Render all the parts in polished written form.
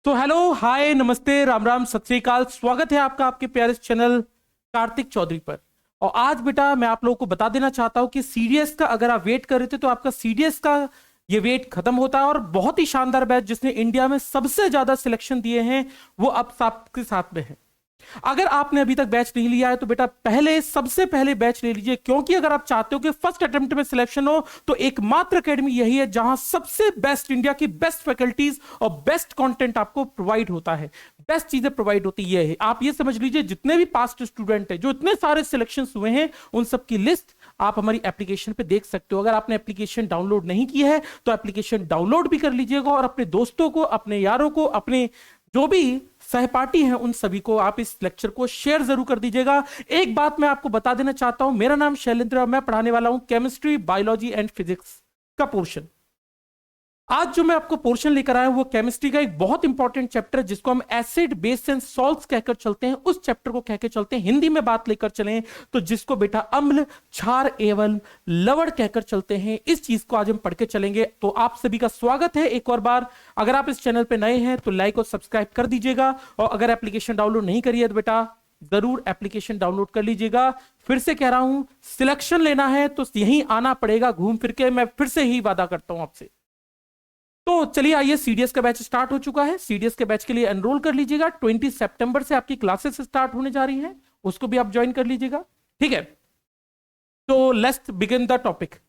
तो hello hi नमस्ते राम राम सत श्री अकाल। स्वागत है आपका आपके प्यारे चैनल कार्तिक चौधरी पर। और आज बेटा मैं आप लोगों को बता देना चाहता हूं कि सीडीएस का अगर आप वेट कर रहे थे तो आपका सीडीएस का ये वेट खत्म होता है। और बहुत ही शानदार बैच जिसने इंडिया में सबसे ज्यादा सिलेक्शन दिए हैं वो अब आपके साथ में है। अगर आपने अभी तक बैच नहीं लिया है तो बेटा पहले सबसे पहले बैच ले लीजिए, क्योंकि अगर आप चाहते हो कि फर्स्ट अटेम्प्ट में सिलेक्शन हो तो एकमात्र एकेडमी यही है जहां सबसे बेस्ट इंडिया की बेस्ट फैकल्टीज और बेस्ट कंटेंट आपको प्रोवाइड होता है, बेस्ट चीजें प्रोवाइड होती है। आप ये समझ लीजिए जितने भी पास्ट स्टूडेंट हैं जो इतने सारे सिलेक्शन हुए हैं उन सब की लिस्ट आप हमारी एप्लीकेशन पे देख सकते हो। अगर आपने एप्लीकेशन डाउनलोड नहीं की है तो एप्लीकेशन डाउनलोड भी कर लीजिएगा और अपने दोस्तों को, अपने यारों को, अपने जो भी सहपाठी हैं उन सभी को आप इस लेक्चर को शेयर जरूर कर दीजिएगा। एक बात मैं आपको बता देना चाहता हूं, मेरा नाम शैलेंद्र और मैं पढ़ाने वाला हूं केमिस्ट्री, बायोलॉजी एंड फिजिक्स का पोर्शन। आज जो मैं आपको पोर्शन लेकर आया हूं वो केमिस्ट्री का एक बहुत इंपॉर्टेंट चैप्टर है जिसको हम एसिड बेस एंड सॉल्ट्स कहकर चलते हैं। उस चैप्टर को कहकर चलते हैं, हिंदी में बात लेकर चलें तो जिसको बेटा अम्ल, क्षार एवं लवण कहकर चलते हैं। इस चीज को आज हम पढ़ के चलेंगे। तो आप सभी का स्वागत है एक और बार। अगर आप इस चैनल पर नए हैं तो लाइक और सब्सक्राइब कर दीजिएगा, और अगर एप्लीकेशन डाउनलोड नहीं करी है तो बेटा जरूर एप्लीकेशन डाउनलोड कर लीजिएगा। फिर से कह रहा हूं, सिलेक्शन लेना है तो यहीं आना पड़ेगा घूम फिर के, मैं फिर से ही वादा करता हूं आपसे। तो चलिए आइए, सीडीएस का बैच स्टार्ट हो चुका है। सीडीएस के बैच के लिए एनरोल कर लीजिएगा। 20 सितंबर से आपकी क्लासेस स्टार्ट होने जा रही हैं, उसको भी आप ज्वाइन कर लीजिएगा, ठीक है। तो लेट्स बिगिन द टॉपिक।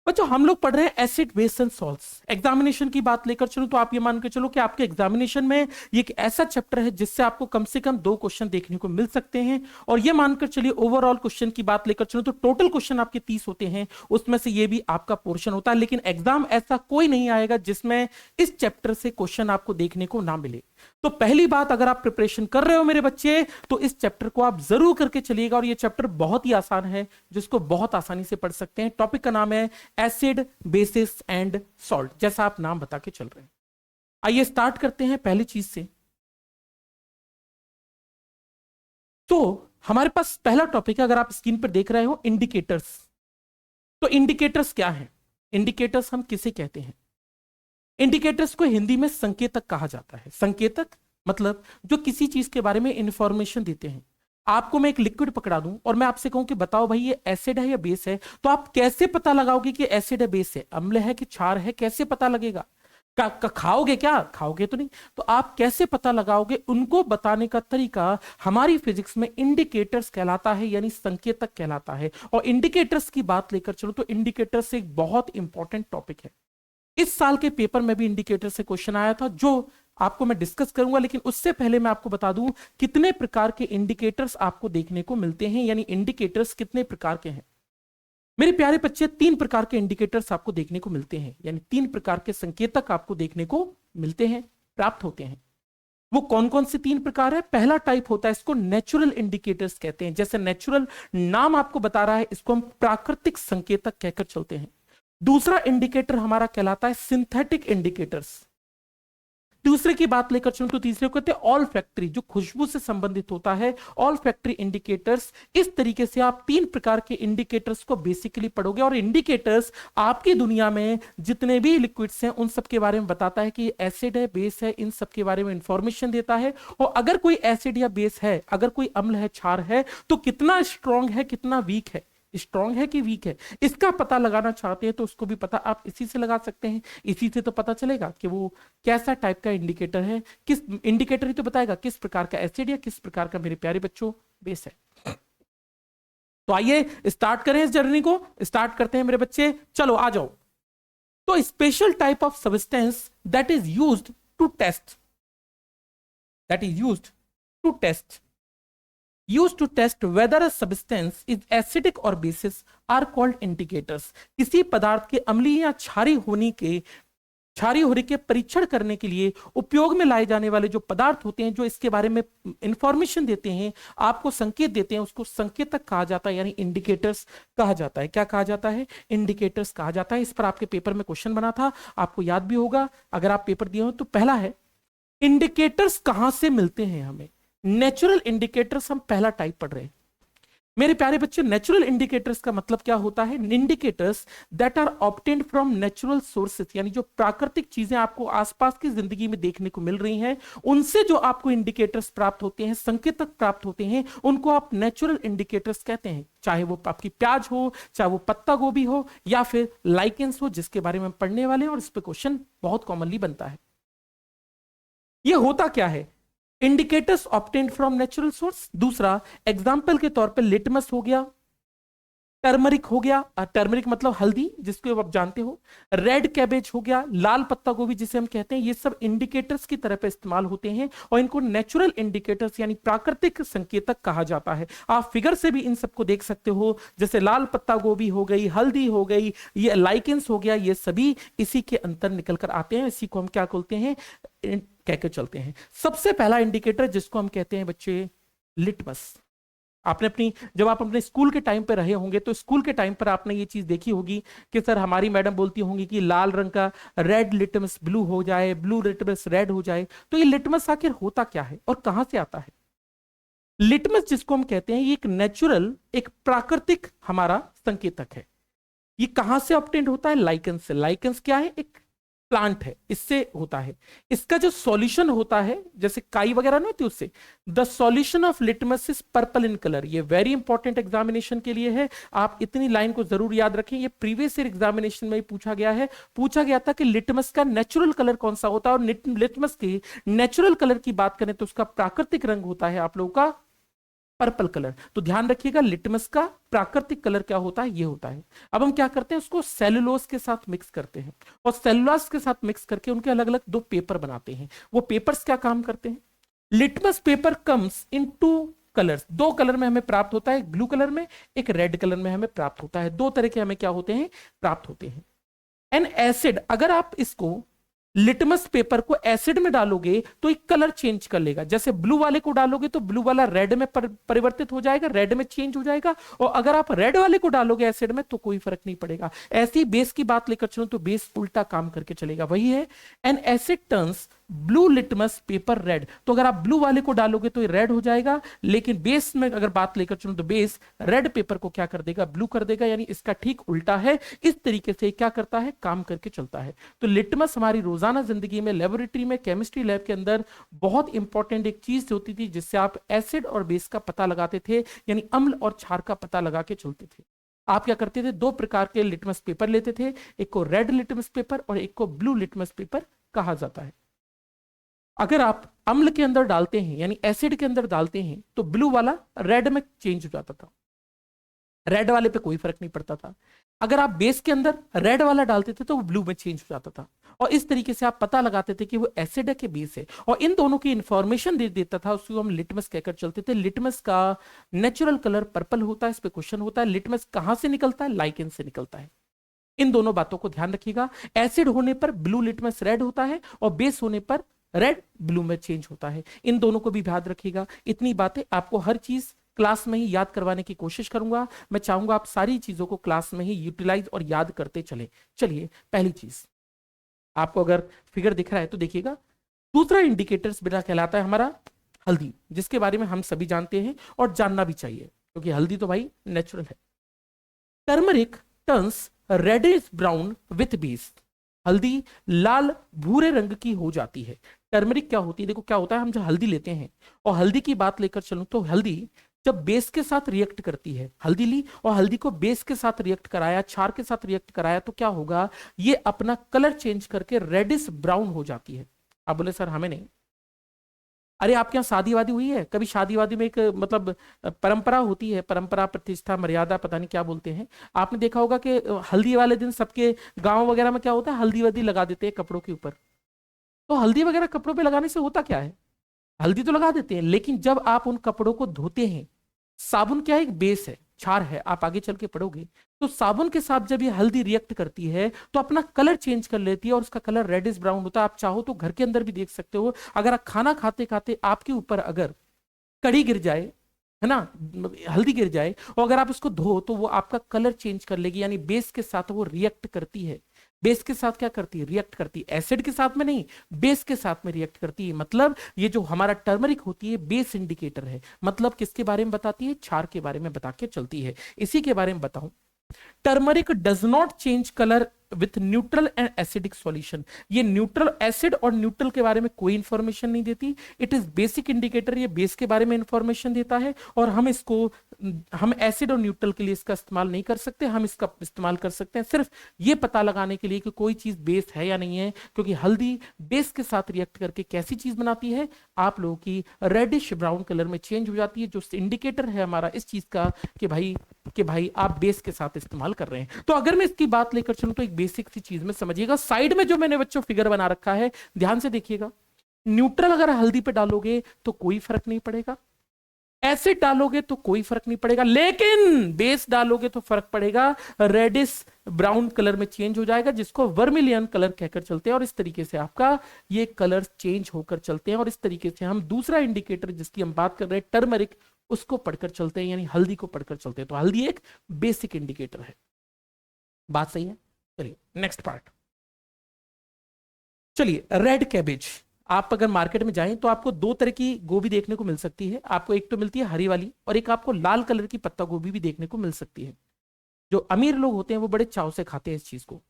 बच्चों हम लोग पढ़ रहे हैं acid base and salts. Examination की बात लेकर चलो तो आप ये मान के चलो कि आपके एग्जामिनेशन में ये एक ऐसा चैप्टर है जिससे आपको कम से कम 2 क्वेश्चन देखने को मिल सकते हैं। और ये मानकर चलिए ओवरऑल क्वेश्चन की बात लेकर चलो तो टोटल क्वेश्चन आपके 30 होते हैं, उसमें से ये भी आपका पोर्शन होता है। लेकिन एग्जाम ऐसा कोई नहीं आएगा जिसमें इस चैप्टर से क्वेश्चन आपको देखने को ना मिले। तो पहली बात, अगर आप प्रिपरेशन कर रहे हो मेरे बच्चे तो इस चैप्टर को आप जरूर करके चलिएगा। और ये चैप्टर बहुत ही आसान है जिसको बहुत आसानी से पढ़ सकते हैं। टॉपिक का नाम है एसिड बेसिस एंड सॉल्ट, जैसा आप नाम बता के चल रहे हैं। आइए स्टार्ट करते हैं पहली चीज से। तो हमारे पास पहला टॉपिक है, अगर आप स्क्रीन पर देख रहे हो, इंडिकेटर्स। तो इंडिकेटर्स क्या है? इंडिकेटर्स हम किसे कहते हैं? इंडिकेटर्स को हिंदी में संकेतक कहा जाता है। संकेतक मतलब जो किसी चीज के बारे में इंफॉर्मेशन देते हैं। आपको मैं एक लिक्विड पकड़ा दूं और मैं आपसे कहूं कि बताओ भाई ये एसिड है या बेस है, तो आप कैसे पता लगाओगे कि एसिड है, बेस है, अम्ल है कि क्षार है? कैसे पता लगेगा? खाओगे क्या? खाओगे तो नहीं। तो आप कैसे पता लगाओगे? उनको बताने का तरीका हमारी फिजिक्स में इंडिकेटर्स कहलाता है, यानी संकेतक कहलाता है। और इंडिकेटर्स की बात लेकर चलो तो इंडिकेटर्स एक बहुत इंपॉर्टेंट टॉपिक है। इस साल के पेपर में भी इंडिकेटर से क्वेश्चन आया था जो आपको मैं डिस्कस करूंगा। लेकिन उससे पहले मैं आपको बता दूं कितने प्रकार के इंडिकेटर्स आपको देखने को मिलते हैं, यानी इंडिकेटर्स कितने प्रकार के हैं। मेरे प्यारे बच्चे 3 प्रकार के इंडिकेटर्स आपको देखने को मिलते हैं, यानी 3 प्रकार के संकेतक आपको देखने को मिलते हैं, प्राप्त होते हैं। वो कौन कौन से 3 प्रकार है? पहला टाइप होता है, इसको नेचुरल इंडिकेटर्स कहते हैं। जैसे नेचुरल नाम आपको बता रहा है, इसको हम प्राकृतिक संकेतक कहकर चलते हैं। दूसरा इंडिकेटर हमारा कहलाता है सिंथेटिक इंडिकेटर्स। दूसरे की बात लेकर चलूं तो तीसरे को कहते हैं ऑल फैक्ट्री, जो खुशबू से संबंधित होता है, ऑल फैक्ट्री इंडिकेटर्स। इस तरीके से आप 3 प्रकार के इंडिकेटर्स को बेसिकली पढ़ोगे। और इंडिकेटर्स आपकी दुनिया में जितने भी लिक्विड्स हैं उन सब के बारे में बताता है कि एसिड है, बेस है, इन सब के बारे में इंफॉर्मेशन देता है। और अगर कोई एसिड या बेस है, अगर कोई अम्ल है, क्षार है, तो कितना स्ट्रॉन्ग है, कितना वीक है, स्ट्रॉन्ग है कि वीक है, इसका पता लगाना चाहते हैं तो उसको भी पता आप इसी से लगा सकते हैं। इसी से तो पता चलेगा कि वो कैसा टाइप का इंडिकेटर है। किस इंडिकेटर ही तो बताएगा किस प्रकार का एसिड या किस प्रकार का, मेरे प्यारे बच्चों, बेस है। तो आइए स्टार्ट करें इस जर्नी को। स्टार्ट करते हैं मेरे बच्चे, चलो आ जाओ। तो special type of substance that is used to test, that is used to test, used to test whether a substance is acidic or basic are called indicators। किसी पदार्थ के अम्लीय या क्षारीय होने के परीक्षण करने के लिए उपयोग में लाए जाने वाले जो पदार्थ होते हैं, जो इसके बारे में इंफॉर्मेशन देते हैं, आपको संकेत देते हैं, उसको संकेतक कहा जाता है, यानी इंडिकेटर्स कहा जाता है। क्या कहा जाता है? इंडिकेटर्स कहा जाता है। इस पर आपके पेपर में क्वेश्चन बना था, आपको याद भी होगा अगर आप पेपर दिए हो तो। पहला है इंडिकेटर्स कहां से मिलते हैं हमें। नेचुरल इंडिकेटर्स हम पहला टाइप पढ़ रहे हैं। मेरे प्यारे बच्चे, नेचुरल इंडिकेटर्स का मतलब क्या होता है? Indicators that are obtained from natural sources, यानी जो प्राकृतिक चीजें आपको आसपास की जिंदगी में देखने को मिल रही हैं, उनसे जो आपको इंडिकेटर्स प्राप्त होते हैं, संकेतक प्राप्त होते हैं, उनको आप नेचुरल इंडिकेटर्स कहते हैं। चाहे वो आपकी प्याज हो, चाहे वो पत्ता गोभी हो, या फिर लाइकेंस हो, जिसके बारे में हम पढ़ने वाले हैं, और इस पर क्वेश्चन बहुत कॉमनली बनता है। ये होता क्या है? Indicators obtained from natural source. दूसरा एग्जाम्पल के तौर पे लिटमस हो गया, टर्मरिक हो गया, टर्मरिक मतलब हल्दी जिसको आप जानते हो, रेड कैबेज हो गया, लाल पत्ता गोभी जिसे हम कहते हैं, ये सब इंडिकेटर्स की तरह पे इस्तेमाल होते हैं और इनको नेचुरल इंडिकेटर्स यानी प्राकृतिक संकेतक कहा जाता है। आप फिगर से भी इन सबको देख सकते हो, जैसे लाल पत्ता गोभी हो गई, हल्दी हो गई, ये लाइकेंस हो गया, ये सभी इसी के अंतर निकल कर आते हैं। इसी को हम क्या बोलते हैं, कहकर चलते हैं। सबसे पहला इंडिकेटर जिसको हम कहते हैं बच्चे लिटमस। आपने जब आप अपने स्कूल के टाइम पर रहे होंगे तो स्कूल के टाइम पर आपने ये चीज देखी होगी कि सर हमारी मैडम बोलती होंगी कि लाल रंग का रेड लिटमस ब्लू हो जाए, ब्लू लिटमस रेड हो जाए। तो ये लिटमस आखिर होता क्या है और कहां से आता है? लिटमस जिसको हम कहते हैं, ये एक नेचुरल, एक प्राकृतिक हमारा संकेतक है। ये कहां से ऑब्टेन्ड होता है? लाइकेंस से। लाइकेंस क्या है? एक प्लांट है, इससे होता है। इसका जो सॉल्यूशन होता है, जैसे काई वगैरह नहीं होती, उससे the solution of litmus is purple in colour. ये वेरी इंपॉर्टेंट एग्जामिनेशन के लिए है, आप इतनी लाइन को जरूर याद रखें। ये प्रीवियस ईयर एग्जामिनेशन में पूछा गया है। पूछा गया था कि लिटमस का नेचुरल कलर कौन सा होता है, और लिटमस की नेचुरल कलर की बात करें तो उसका प्राकृतिक रंग होता है आप लोगों का पर्पल कलर। तो ध्यान रखिएगा, लिटमस का प्राकृतिक कलर क्या होता है, ये होता है। अब हम क्या करते हैं, उसको सेलुलोज के साथ मिक्स करते हैं और सेलुलोज के साथ मिक्स करके उनके अलग अलग दो पेपर बनाते हैं। वो पेपर्स क्या काम करते हैं? Litmus paper comes in two colours, दो कलर में हमें प्राप्त होता है, एक ब्लू कलर में, एक रेड कलर में हमें प्राप्त होता है। दो तरह के हमें क्या होते हैं, प्राप्त होते हैं। एन एसिड, अगर आप इसको लिटमस पेपर को एसिड में डालोगे तो एक कलर चेंज कर लेगा। जैसे ब्लू वाले को डालोगे तो ब्लू वाला रेड में परिवर्तित हो जाएगा, रेड में चेंज हो जाएगा, और अगर आप रेड वाले को डालोगे एसिड में तो कोई फर्क नहीं पड़ेगा। ऐसे ही बेस की बात लेकर चलो तो बेस उल्टा काम करके चलेगा। वही है, N asset turns blue litmus paper red. तो अगर आप ब्लू वाले को डालोगे तो ये रेड हो जाएगा, लेकिन बेस में अगर बात लेकर चलो तो बेस रेड पेपर को क्या कर देगा, ब्लू कर देगा। यानी इसका ठीक उल्टा है। इस तरीके से क्या करता है, काम करके चलता है। तो लिटमस हमारी रोजाना जिंदगी में, लेबोरेटरी में, केमिस्ट्री लैब के अंदर बहुत इंपॉर्टेंट एक चीज होती थी, जिससे आप एसिड और बेस का पता लगाते थे, यानी अम्ल और क्षार का पता लगा के चलते थे। आप क्या करते थे, दो प्रकार के लिटमस पेपर लेते थे, एक को रेड लिटमस पेपर और एक को ब्लू लिटमस पेपर कहा जाता है। अगर आप अम्ल के अंदर डालते हैं यानी एसिड के अंदर डालते हैं तो ब्लू वाला रेड में चेंज हो जाता था, रेड वाले पे कोई फर्क नहीं पड़ता था। अगर आप बेस के अंदर रेड वाला डालते थे तो वो ब्लू में चेंज हो जाता था, और इस तरीके से आप पता लगाते थे कि वो एसिड है कि बेस है, और इन दोनों की इंफॉर्मेशन दे देता था। उसको हम लिटमस कहकर चलते थे। लिटमस का नेचुरल कलर पर्पल होता है। इस पे क्वेश्चन होता है, लिटमस कहां से निकलता है? लाइकेन से निकलता है। इन दोनों बातों को ध्यान रखिएगा। एसिड होने पर ब्लू लिटमस रेड होता है और बेस होने पर रेड ब्लू में चेंज होता है। इन दोनों को भी याद रखिएगा। इतनी बातें आपको हर चीज क्लास में ही याद करवाने की कोशिश करूंगा। मैं चाहूंगा आप सारी चीजों को क्लास में ही यूटिलाइज और याद करते चले। चलिए, पहली चीज आपको अगर फिगर दिख रहा है तो देखिएगा। दूसरा इंडिकेटर्स बेटा कहलाता है हमारा हल्दी, जिसके बारे में हम सभी जानते हैं और जानना भी चाहिए, क्योंकि हल्दी तो भाई नेचुरल है। Turmeric turns reddish brown with base. हल्दी लाल भूरे रंग की हो जाती है। टर्मरिक क्या होती है, देखो क्या होता है, हम जो हल्दी लेते हैं और हल्दी की बात लेकर चलूं तो हल्दी जब बेस के साथ रिएक्ट करती है, हल्दी ली और हल्दी को बेस के साथ रिएक्ट कराया, क्षार के साथ रिएक्ट कराया, तो क्या होगा, ये अपना कलर चेंज करके रेडिश ब्राउन हो जाती है। आप बोले सर हमें नहीं। अरे आपके यहाँ शादी वादी हुई है कभी? शादी वादी में एक मतलब परंपरा होती है, परंपरा प्रतिष्ठा मर्यादा पता नहीं क्या बोलते हैं। आपने देखा होगा कि हल्दी वाले दिन सबके गांव वगैरह में क्या होता है, हल्दी वल्दी लगा देते हैं कपड़ों के ऊपर। तो हल्दी वगैरह कपड़ों पे लगाने से होता क्या है, हल्दी तो लगा देते हैं, लेकिन जब आप उन कपड़ों को धोते हैं, साबुन क्या है, एक बेस है, क्षार है, आप आगे चल के पढ़ोगे। तो साबुन के साथ जब ये हल्दी रिएक्ट करती है तो अपना कलर चेंज कर लेती है और उसका कलर रेडिश ब्राउन होता है। आप चाहो तो घर के अंदर भी देख सकते हो, अगर आप खाना खाते खाते आपके ऊपर अगर कड़ी गिर जाए, है ना, हल्दी गिर जाए, और अगर आप उसको धो तो वो आपका कलर चेंज कर लेगी, यानी बेस के साथ वो रिएक्ट करती है। बेस के साथ क्या करती है, रिएक्ट करती है, एसिड के साथ में नहीं, बेस के साथ में रिएक्ट करती है। मतलब ये जो हमारा टर्मरिक होती है बेस इंडिकेटर है। मतलब किसके बारे में बताती है, क्षार के बारे में बता के चलती है। इसी के बारे में बताऊं, turmeric does not change colour with neutral and acidic solution. ये न्यूट्रल, एसिड और न्यूट्रल के बारे में कोई इंफॉर्मेशन नहीं देती। इट इज बेसिक इंडिकेटर, ये बेस के बारे में इंफॉर्मेशन देता है। और हम एसिड और न्यूट्रल के लिए इसका इस्तेमाल नहीं कर सकते। हम इसका इस्तेमाल कर सकते हैं सिर्फ ये पता लगाने के लिए कि कोई चीज बेस है या नहीं है। क्योंकि हल्दी बेस के साथ रिएक्ट करके कैसी चीज बनाती है, आप लोगों की रेडिश ब्राउन कलर में चेंज हो जाती है, जो इंडिकेटर है हमारा इस चीज का कि भाई आप बेस के साथ इस्तेमाल कर रहे हैं। तो अगर मैं इसकी बात लेकर चलूं तो एक बेसिक सी चीज में समझिएगा। साइड में जो मैंने बच्चों फिगर बना रखा है, ध्यान से देखिएगा। न्यूट्रल अगर हल्दी पे डालोगे तो कोई फर्क नहीं पड़ेगा, एसिड डालोगे तो कोई फर्क नहीं पड़ेगा, लेकिन बेस डालोगे तो फर्क पड़ेगा। रेडिश ब्राउन कलर में चेंज हो जाएगा, जिसको वर्मिलियन कलर कहकर चलते हैं। और इस तरीके से आपका ये कलर चेंज होकर चलते हैं। और इस तरीके से हम दूसरा इंडिकेटर जिसकी हम बात कर रहे हैं टर्मरिक, उसको पढ़कर चलते हैं, यानी हल्दी को पढ़कर चलते हैं। तो हल्दी एक बेसिक इंडिकेटर है। बात सही है? चलिए नेक्स्ट पार्ट। चलिए, रेड कैबेज। आप अगर मार्केट में जाएं तो आपको दो तरह की गोभी देखने को मिल सकती है। आपको एक तो मिलती है हरी वाली, और एक आपको लाल कलर की पत्ता गोभी भी देखने को मिल सकती है। जो अमीर लोग होते हैं वो बड़े चाव से खाते हैं इस चीज को।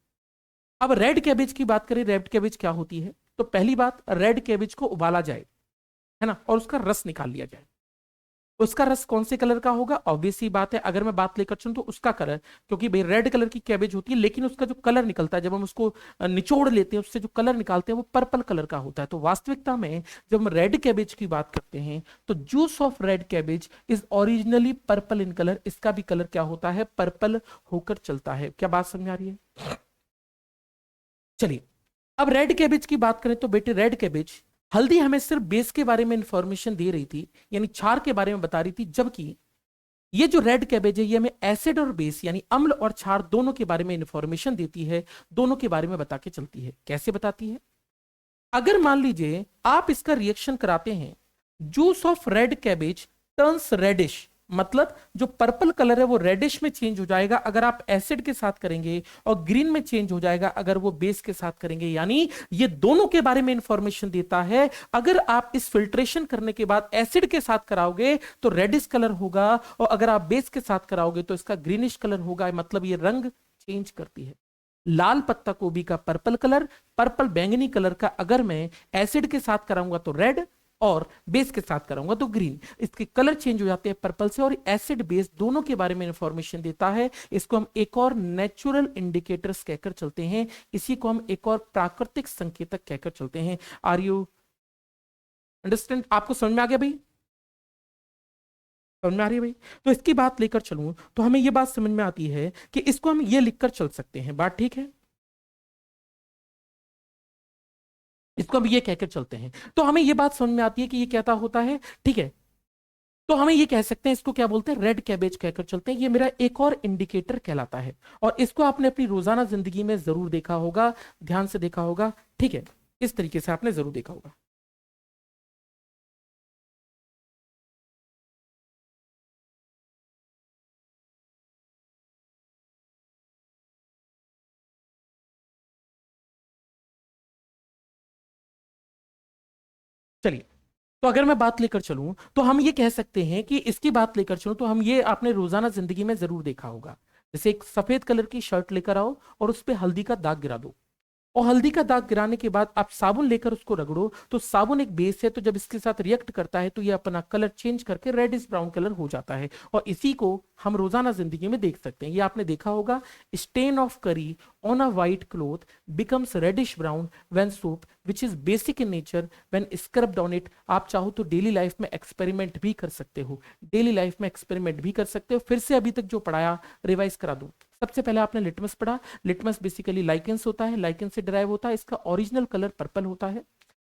अब रेड कैबेज की बात करें, रेड कैबेज क्या होती है? तो पहली बात, रेड कैबेज को उबाला जाए, है ना, और उसका रस निकाल लिया जाए। उसका रस कौन से कलर का होगा? ऑब्वियस सी बात है, अगर मैं बात लेकर चलूं तो उसका कलर, क्योंकि भाई रेड कलर की कैबेज होती है, लेकिन उसका जो कलर निकलता है जब हम उसको निचोड़ लेते हैं, उससे जो कलर निकालते हैं वो पर्पल कलर का होता है। तो वास्तविकता में जब हम रेड कैबेज की बात करते हैं तो juice of red cabbage is originally purple in colour. इसका भी कलर क्या होता है? पर्पल होकर चलता है। क्या बात समझ आ रही है? चलिए, अब रेड कैबेज की बात करें तो बेटे, रेड कैबेज, हल्दी हमें सिर्फ बेस के बारे में इंफॉर्मेशन दे रही थी, यानी क्षार के बारे में बता रही थी, जबकि ये जो रेड कैबेज है ये हमें एसिड और बेस यानी अम्ल और क्षार दोनों के बारे में इंफॉर्मेशन देती है, दोनों के बारे में बता के चलती है। कैसे बताती है? अगर मान लीजिए आप इसका रिएक्शन कराते हैं, juice of red cabbage turns reddish, मतलब जो पर्पल कलर है वो रेडिश में चेंज हो जाएगा अगर आप एसिड के साथ करेंगे, और ग्रीन में चेंज हो जाएगा अगर वो बेस के साथ करेंगे। यानी ये दोनों के बारे में इंफॉर्मेशन देता है। अगर आप इस फिल्ट्रेशन करने के बाद एसिड के साथ कराओगे तो रेडिश कलर होगा, और अगर आप बेस के साथ कराओगे तो इसका ग्रीनिश कलर होगा। मतलब ये रंग चेंज करती है। लाल पत्ता गोभी का पर्पल कलर, पर्पल बैंगनी कलर का अगर मैं एसिड के साथ कराऊंगा तो रेड, और बेस के साथ कराऊंगा तो ग्रीन। इसके कलर चेंज हो जाते हैं पर्पल से, और एसिड बेस दोनों के बारे में इंफॉर्मेशन देता है। इसको हम एक और नेचुरल इंडिकेटर्स कहकर चलते हैं, इसी को हम एक और प्राकृतिक संकेतक कहकर चलते हैं। Are you understand? आपको समझ में आ गया भाई? समझ में आ रही है भाई? तो इसकी बात लेकर चलूं तो हमें यह बात समझ में आती है कि इसको हम ये लिखकर चल सकते हैं। बात ठीक है? इसको हम ये कहकर चलते हैं तो हमें ये बात समझ में आती है कि ये कहता होता है, ठीक है। तो हमें ये कह सकते हैं, इसको क्या बोलते हैं? रेड कैबेज कहकर चलते हैं। ये मेरा एक और इंडिकेटर कहलाता है, और इसको आपने अपनी रोजाना जिंदगी में जरूर देखा होगा, ध्यान से देखा होगा, ठीक है, इस तरीके से आपने जरूर देखा होगा। चलिए, तो अगर मैं बात लेकर चलूं तो हम ये कह सकते हैं कि इसकी बात लेकर चलूं तो हम ये आपने रोजाना जिंदगी में जरूर देखा होगा। जैसे एक सफेद कलर की शर्ट लेकर आओ और उस पर हल्दी का दाग गिरा दो, और हल्दी का दाग गिराने के बाद आप साबुन लेकर उसको रगड़ो, तो साबुन एक बेस है, तो जब इसके साथ रिएक्ट करता है तो ये अपना कलर चेंज करके रेडिश ब्राउन कलर हो जाता है। और इसी को हम रोजाना जिंदगी में देख सकते हैं। ये आपने देखा होगा, stain of curry on a white cloth becomes reddish brown when soap which is basic in nature when scrubbed on it. आप चाहो तो डेली लाइफ में एक्सपेरिमेंट भी कर सकते हो, डेली लाइफ में एक्सपेरिमेंट भी कर सकते हो। फिर से अभी तक जो पढ़ाया रिवाइज करा दूं। सबसे पहले आपने लिटमस पढ़ा। लिटमस बेसिकली लाइकेंस होता है, लाइकेंस से डिराइव होता है। इसका ओरिजिनल कलर पर्पल होता है।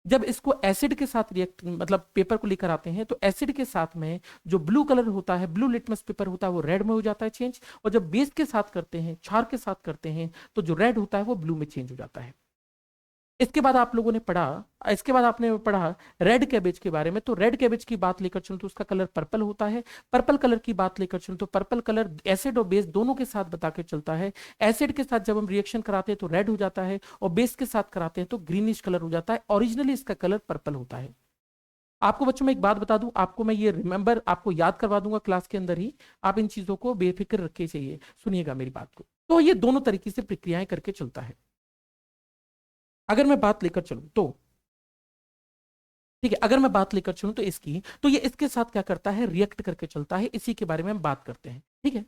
जब इसको एसिड के साथ रिएक्ट मतलब पेपर को लेकर आते हैं तो एसिड के साथ में जो ब्लू कलर होता है, ब्लू लिटमस पेपर होता है, वो रेड में हो जाता है चेंज। और जब बेस के साथ करते हैं, क्षार के साथ करते हैं, तो जो रेड होता है वो ब्लू में चेंज हो जाता है। इसके बाद आप लोगों ने पढ़ा, इसके बाद आपने पढ़ा रेड कैबेज के बारे में। तो रेड कैबेज की बात लेकर चलूं तो उसका कलर पर्पल होता है। पर्पल कलर की बात लेकर चलूं तो पर्पल कलर एसिड और बेस दोनों के साथ बता के चलता है। एसिड के साथ जब हम रिएक्शन कराते हैं तो रेड हो जाता है, और बेस के साथ कराते हैं तो ग्रीनिश कलर हो जाता है। ओरिजिनली इसका कलर पर्पल होता है। आपको बच्चों में एक बात बता दूं, आपको मैं ये रिमेंबर आपको याद करवा दूंगा क्लास के अंदर ही। आप इन चीजों को बेफिक्र रखे चाहिए, सुनिएगा मेरी बात को। तो ये दोनों तरीके से प्रक्रियाएं करके चलता है। अगर मैं बात लेकर चलूं तो ठीक है, अगर मैं बात लेकर चलूं तो इसकी, तो ये इसके साथ क्या करता है, रिएक्ट करके चलता है। इसी के बारे में हम बात करते हैं, ठीक है।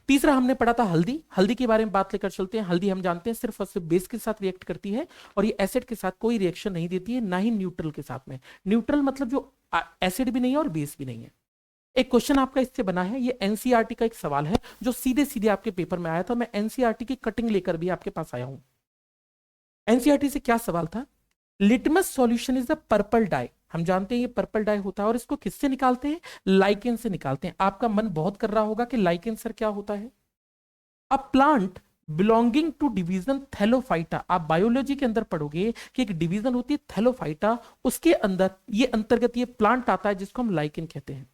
तीसरा हमने पढ़ा था हल्दी। हल्दी के बारे में बात लेकर चलते हैं। हल्दी हम जानते हैं सिर्फ और सिर्फ बेस के साथ रिएक्ट करती है, और ये एसिड के साथ कोई रिएक्शन नहीं देती है, ना ही न्यूट्रल के साथ में। न्यूट्रल मतलब जो एसिड भी नहीं है और बेस भी नहीं है। एक क्वेश्चन आपका इससे बना है, ये एनसीईआरटी का एक सवाल है जो सीधे सीधे आपके पेपर में आया था। मैं एनसीईआरटी की कटिंग लेकर भी आपके पास आया हूं। एनसीईआरटी से क्या सवाल था, litmus solution is a purple dye. हम जानते हैं ये पर्पल डाई होता है, और इसको किससे निकालते हैं, लाइकेन से निकालते हैं। आपका मन बहुत कर रहा होगा कि लाइकेन सर क्या होता है। A plant belonging to division Thallophyta, आप बायोलॉजी के अंदर पढ़ोगे कि एक डिवीजन होती है थैलोफाइटा, उसके अंदर ये अंतर्गत ये प्लांट आता है जिसको हम लाइकेन कहते हैं।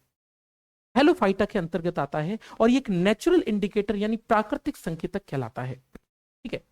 थैलोफाइटा के अंतर्गत आता है, और ये एक नेचुरल इंडिकेटर यानी प्राकृतिक संकेतक कहलाता है, ठीक है।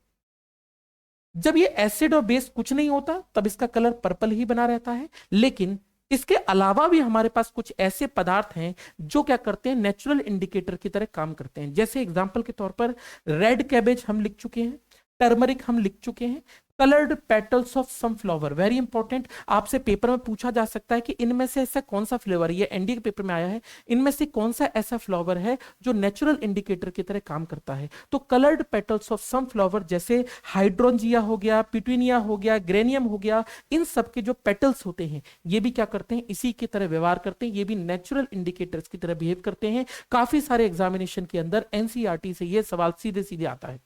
जब ये एसिड और बेस कुछ नहीं होता तब इसका कलर पर्पल ही बना रहता है। लेकिन इसके अलावा भी हमारे पास कुछ ऐसे पदार्थ हैं जो क्या करते हैं, नेचुरल इंडिकेटर की तरह काम करते हैं। जैसे एग्जांपल के तौर पर रेड कैबेज हम लिख चुके हैं, टर्मरिक हम लिख चुके हैं, coloured petals of some flower, very important. आपसे पेपर में पूछा जा सकता है कि इनमें से ऐसा कौन सा फ्लेवर, ये एनडीए के पेपर में आया है, इनमें से कौन सा ऐसा फ्लावर है जो नेचुरल इंडिकेटर की तरह काम करता है। तो coloured petals of some flower जैसे हाइड्रोंजिया हो गया, पिटूनिया हो गया, ग्रेनियम हो गया, इन सब के जो पेटल्स होते हैं ये भी क्या करते हैं, इसी की तरह व्यवहार करते हैं। ये भी नेचुरल इंडिकेटर्स की तरह बिहेव करते हैं। काफी सारे एग्जामिनेशन के अंदर एनसीईआरटी से ये सवाल सीधे सीधे आता है।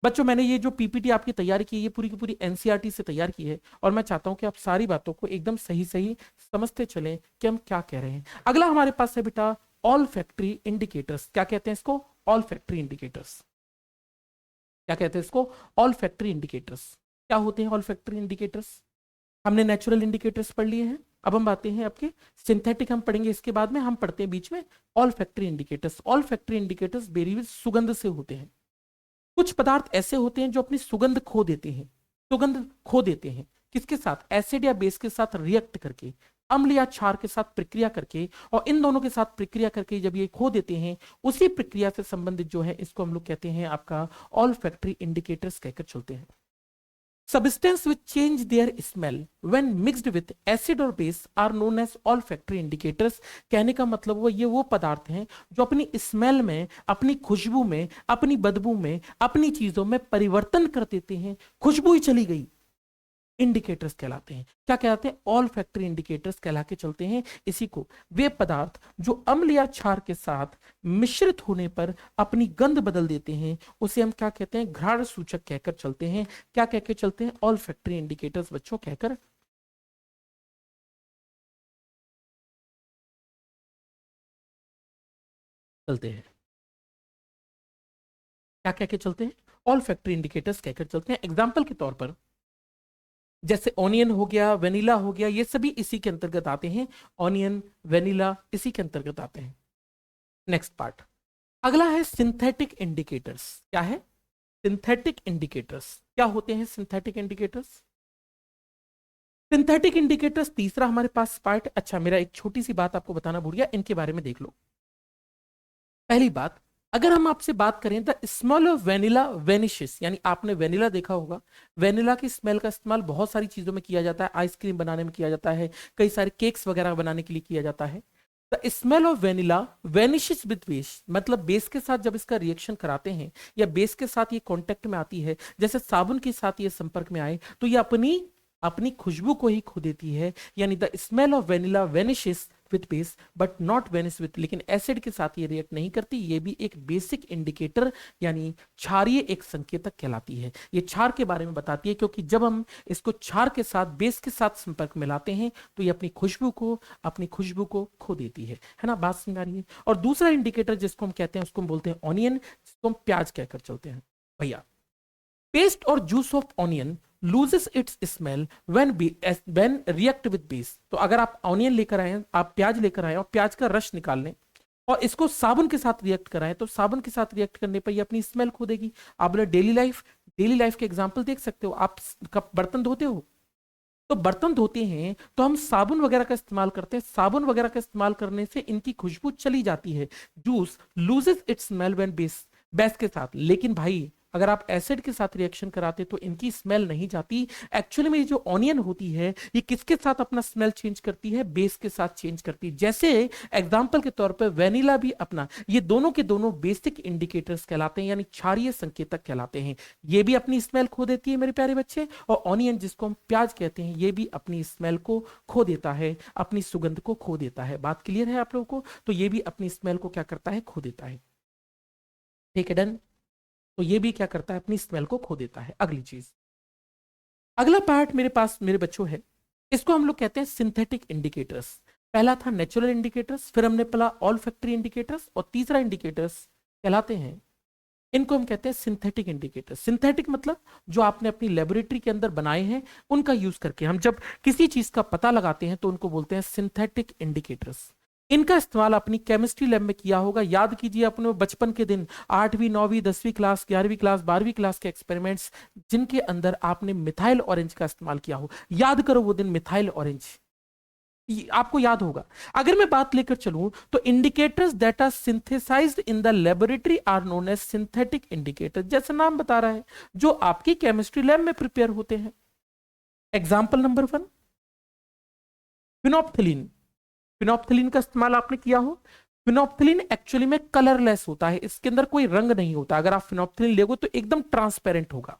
बच्चों मैंने ये जो पीपीटी आपकी तैयार की है पूरी की पूरी एनसीईआरटी से तैयार की है, और मैं चाहता हूं कि आप सारी बातों को एकदम सही सही समझते चलें कि हम क्या कह रहे हैं। अगला हमारे पास है बेटा ऑल फैक्ट्री इंडिकेटर्स। क्या कहते हैं इसको, ऑल फैक्ट्री इंडिकेटर्स। क्या कहते हैं इसको, ऑल फैक्ट्री इंडिकेटर्स। क्या होते हैं ऑल फैक्ट्री इंडिकेटर्स। हमने नेचुरल इंडिकेटर्स पढ़ लिए हैं, अब हम आते हैं आपके सिंथेटिक, हम पढ़ेंगे इसके बाद में। हम पढ़ते हैं बीच में olfactory indicators. Olfactory indicators बेरी सुगंध से होते हैं। कुछ पदार्थ ऐसे होते हैं जो अपनी सुगंध खो देते हैं। सुगंध खो देते हैं किसके साथ, एसिड या बेस के साथ रिएक्ट करके, अम्ल या क्षार के साथ प्रक्रिया करके, और इन दोनों के साथ प्रक्रिया करके जब ये खो देते हैं, उसी प्रक्रिया से संबंधित जो है इसको हम लोग कहते हैं आपका ऑल फैक्ट्री इंडिकेटर्स कहकर चलते हैं। Substance which change their smell when mixed with acid or base are known as olfactory indicators। कहने का मतलब वो पदार्थ हैं जो अपनी स्मेल में, अपनी खुशबू में, अपनी बदबू में, अपनी चीजों में परिवर्तन कर देते हैं। खुशबू ही चली गई, इंडिकेटर्स कहलाते हैं। क्या कहलाते हैं, ऑल फैक्ट्री इंडिकेटर्स कहला के चलते हैं इसी को। वे पदार्थ जो अम्ल या क्षार के साथ मिश्रित होने पर अपनी गंध बदल देते हैं उसे हम क्या कहते हैं, घ्राण सूचक कहकर चलते हैं। क्या कहकर चलते हैं, ऑल फैक्ट्री इंडिकेटर्स बच्चों कहकर चलते हैं। क्या कह के चलते हैं, ऑल फैक्ट्री इंडिकेटर्स कहकर चलते हैं। एग्जाम्पल के तौर पर जैसे ऑनियन हो गया, वेनिला हो गया, ये सभी इसी के अंतर्गत आते हैं। ऑनियन, वेनिला इसी के अंतर्गत आते हैं। नेक्स्ट पार्ट अगला है सिंथेटिक इंडिकेटर्स। क्या है, सिंथेटिक इंडिकेटर्स। क्या होते हैं सिंथेटिक इंडिकेटर्स। सिंथेटिक इंडिकेटर्स तीसरा हमारे पास पार्ट। अच्छा मेरा एक छोटी सी बात आपको बताना भूल गया, इनके बारे में देख लो। पहली बात, अगर हम आपसे बात करें the smell of vanilla vanishes, यानी आपने वेनिला देखा होगा, वेनिला की स्मेल का इस्तेमाल बहुत सारी चीजों में किया जाता है। आइसक्रीम बनाने में किया जाता है, कई सारे केक्स वगैरह बनाने के लिए किया जाता है। The smell of vanilla vanishes with base, मतलब बेस के साथ जब इसका रिएक्शन कराते हैं या बेस के साथ ये कांटेक्ट में आती है, जैसे साबुन के साथ ये संपर्क में आए तो ये अपनी अपनी खुशबू को ही खो देती है। यानी the smell of vanilla vanishes with base but not vanish with, लेकिन एसिड के साथ ये रिएक्ट नहीं करती। ये भी एक बेसिक इंडिकेटर यानी क्षारीय एक संकेतक कहलाती है। ये क्षार के बारे में बताती है क्योंकि जब हम इसको क्षार के साथ, बेस के साथ संपर्क में लाते हैं तो ये अपनी खुशबू को खो देती है ना। बात समझ आ रही है। और दूसरा इंडिकेटर जिसको हम कहते हैं उसको हम बोलते हैं ऑनियन, जिसको हम प्याज कहकर चलते हैं। भैया पेस्ट और juice of onion loses it's smell when react with base. तो अगर आप ऑनियन लेकर आए, आप प्याज लेकर आए और प्याज का रस निकाल लें और इसको साबुन के साथ रिएक्ट कराएं, तो साबुन के साथ रिएक्ट करने पर ये अपनी स्मेल खो देगी। आप बोले डेली लाइफ के एग्जाम्पल देख सकते हो। आप कब बर्तन धोते हो, तो बर्तन धोते हैं तो हम साबुन वगैरह का इस्तेमाल करते हैं। साबुन वगैरह का इस्तेमाल करने से इनकी खुशबू चली जाती है। Juice loses it's smell when base के साथ। लेकिन भाई अगर आप एसिड के साथ रिएक्शन कराते तो इनकी स्मेल नहीं जाती। एक्चुअली में ये जो ऑनियन होती है ये किसके साथ अपना स्मेल चेंज करती है, बेस के साथ चेंज करती है। जैसे एग्जांपल के तौर पे वेनिला भी अपना, ये दोनों के दोनों बेसिक इंडिकेटर्स कहलाते हैं, यानी क्षारीय संकेतक कहलाते हैं। ये भी अपनी स्मेल खो देती है मेरे प्यारे बच्चे, और ऑनियन जिसको हम प्याज कहते हैं ये भी अपनी स्मेल को खो देता है, अपनी सुगंध को खो देता है। बात क्लियर है आप लोगों को? तो ये भी अपनी स्मेल को क्या करता है, खो देता है। ठीक है, डन। तो ये भी क्या करता है, अपनी स्मेल को खो देता है। अगली चीज, अगला पार्ट मेरे पास मेरे बच्चों है, इसको हम लोग कहते हैं सिंथेटिक इंडिकेटर्स। पहला था नेचुरल इंडिकेटर्स, फिर हमने पढ़ा ऑल फैक्ट्री इंडिकेटर्स, और तीसरा इंडिकेटर्स कहलाते हैं, इनको हम कहते हैं सिंथेटिक इंडिकेटर्स। सिंथेटिक मतलब जो आपने अपनी लेबोरेटरी के अंदर बनाए हैं उनका यूज करके हम जब किसी चीज का पता लगाते हैं तो उनको बोलते हैं सिंथेटिक इंडिकेटर्स। इनका इस्तेमाल अपनी केमिस्ट्री लैब में किया होगा। याद कीजिए अपने बचपन के दिन, 8वीं 9वीं 10वीं क्लास 11वीं क्लास 12वीं क्लास के एक्सपेरिमेंट्स जिनके अंदर आपने मिथाइल ऑरेंज का इस्तेमाल किया हो। याद करो वो दिन, मिथाइल ऑरेंज आपको याद होगा। अगर मैं बात लेकर चलूं तो indicators that are synthesised in the laboratory are known as synthetic indicator. जैसे नाम बता रहा है, जो आपकी केमिस्ट्री लैब में प्रिपेयर होते हैं। Example number 1, phenolphthalein. फिनोप्थिलीन का इस्तेमाल आपने किया हो। फिनोप्थिलीन एक्चुअली में कलरलेस होता है, इसके अंदर कोई रंग नहीं होता। अगर आप फिनोप्थिलीन लेगो तो एकदम ट्रांसपेरेंट होगा।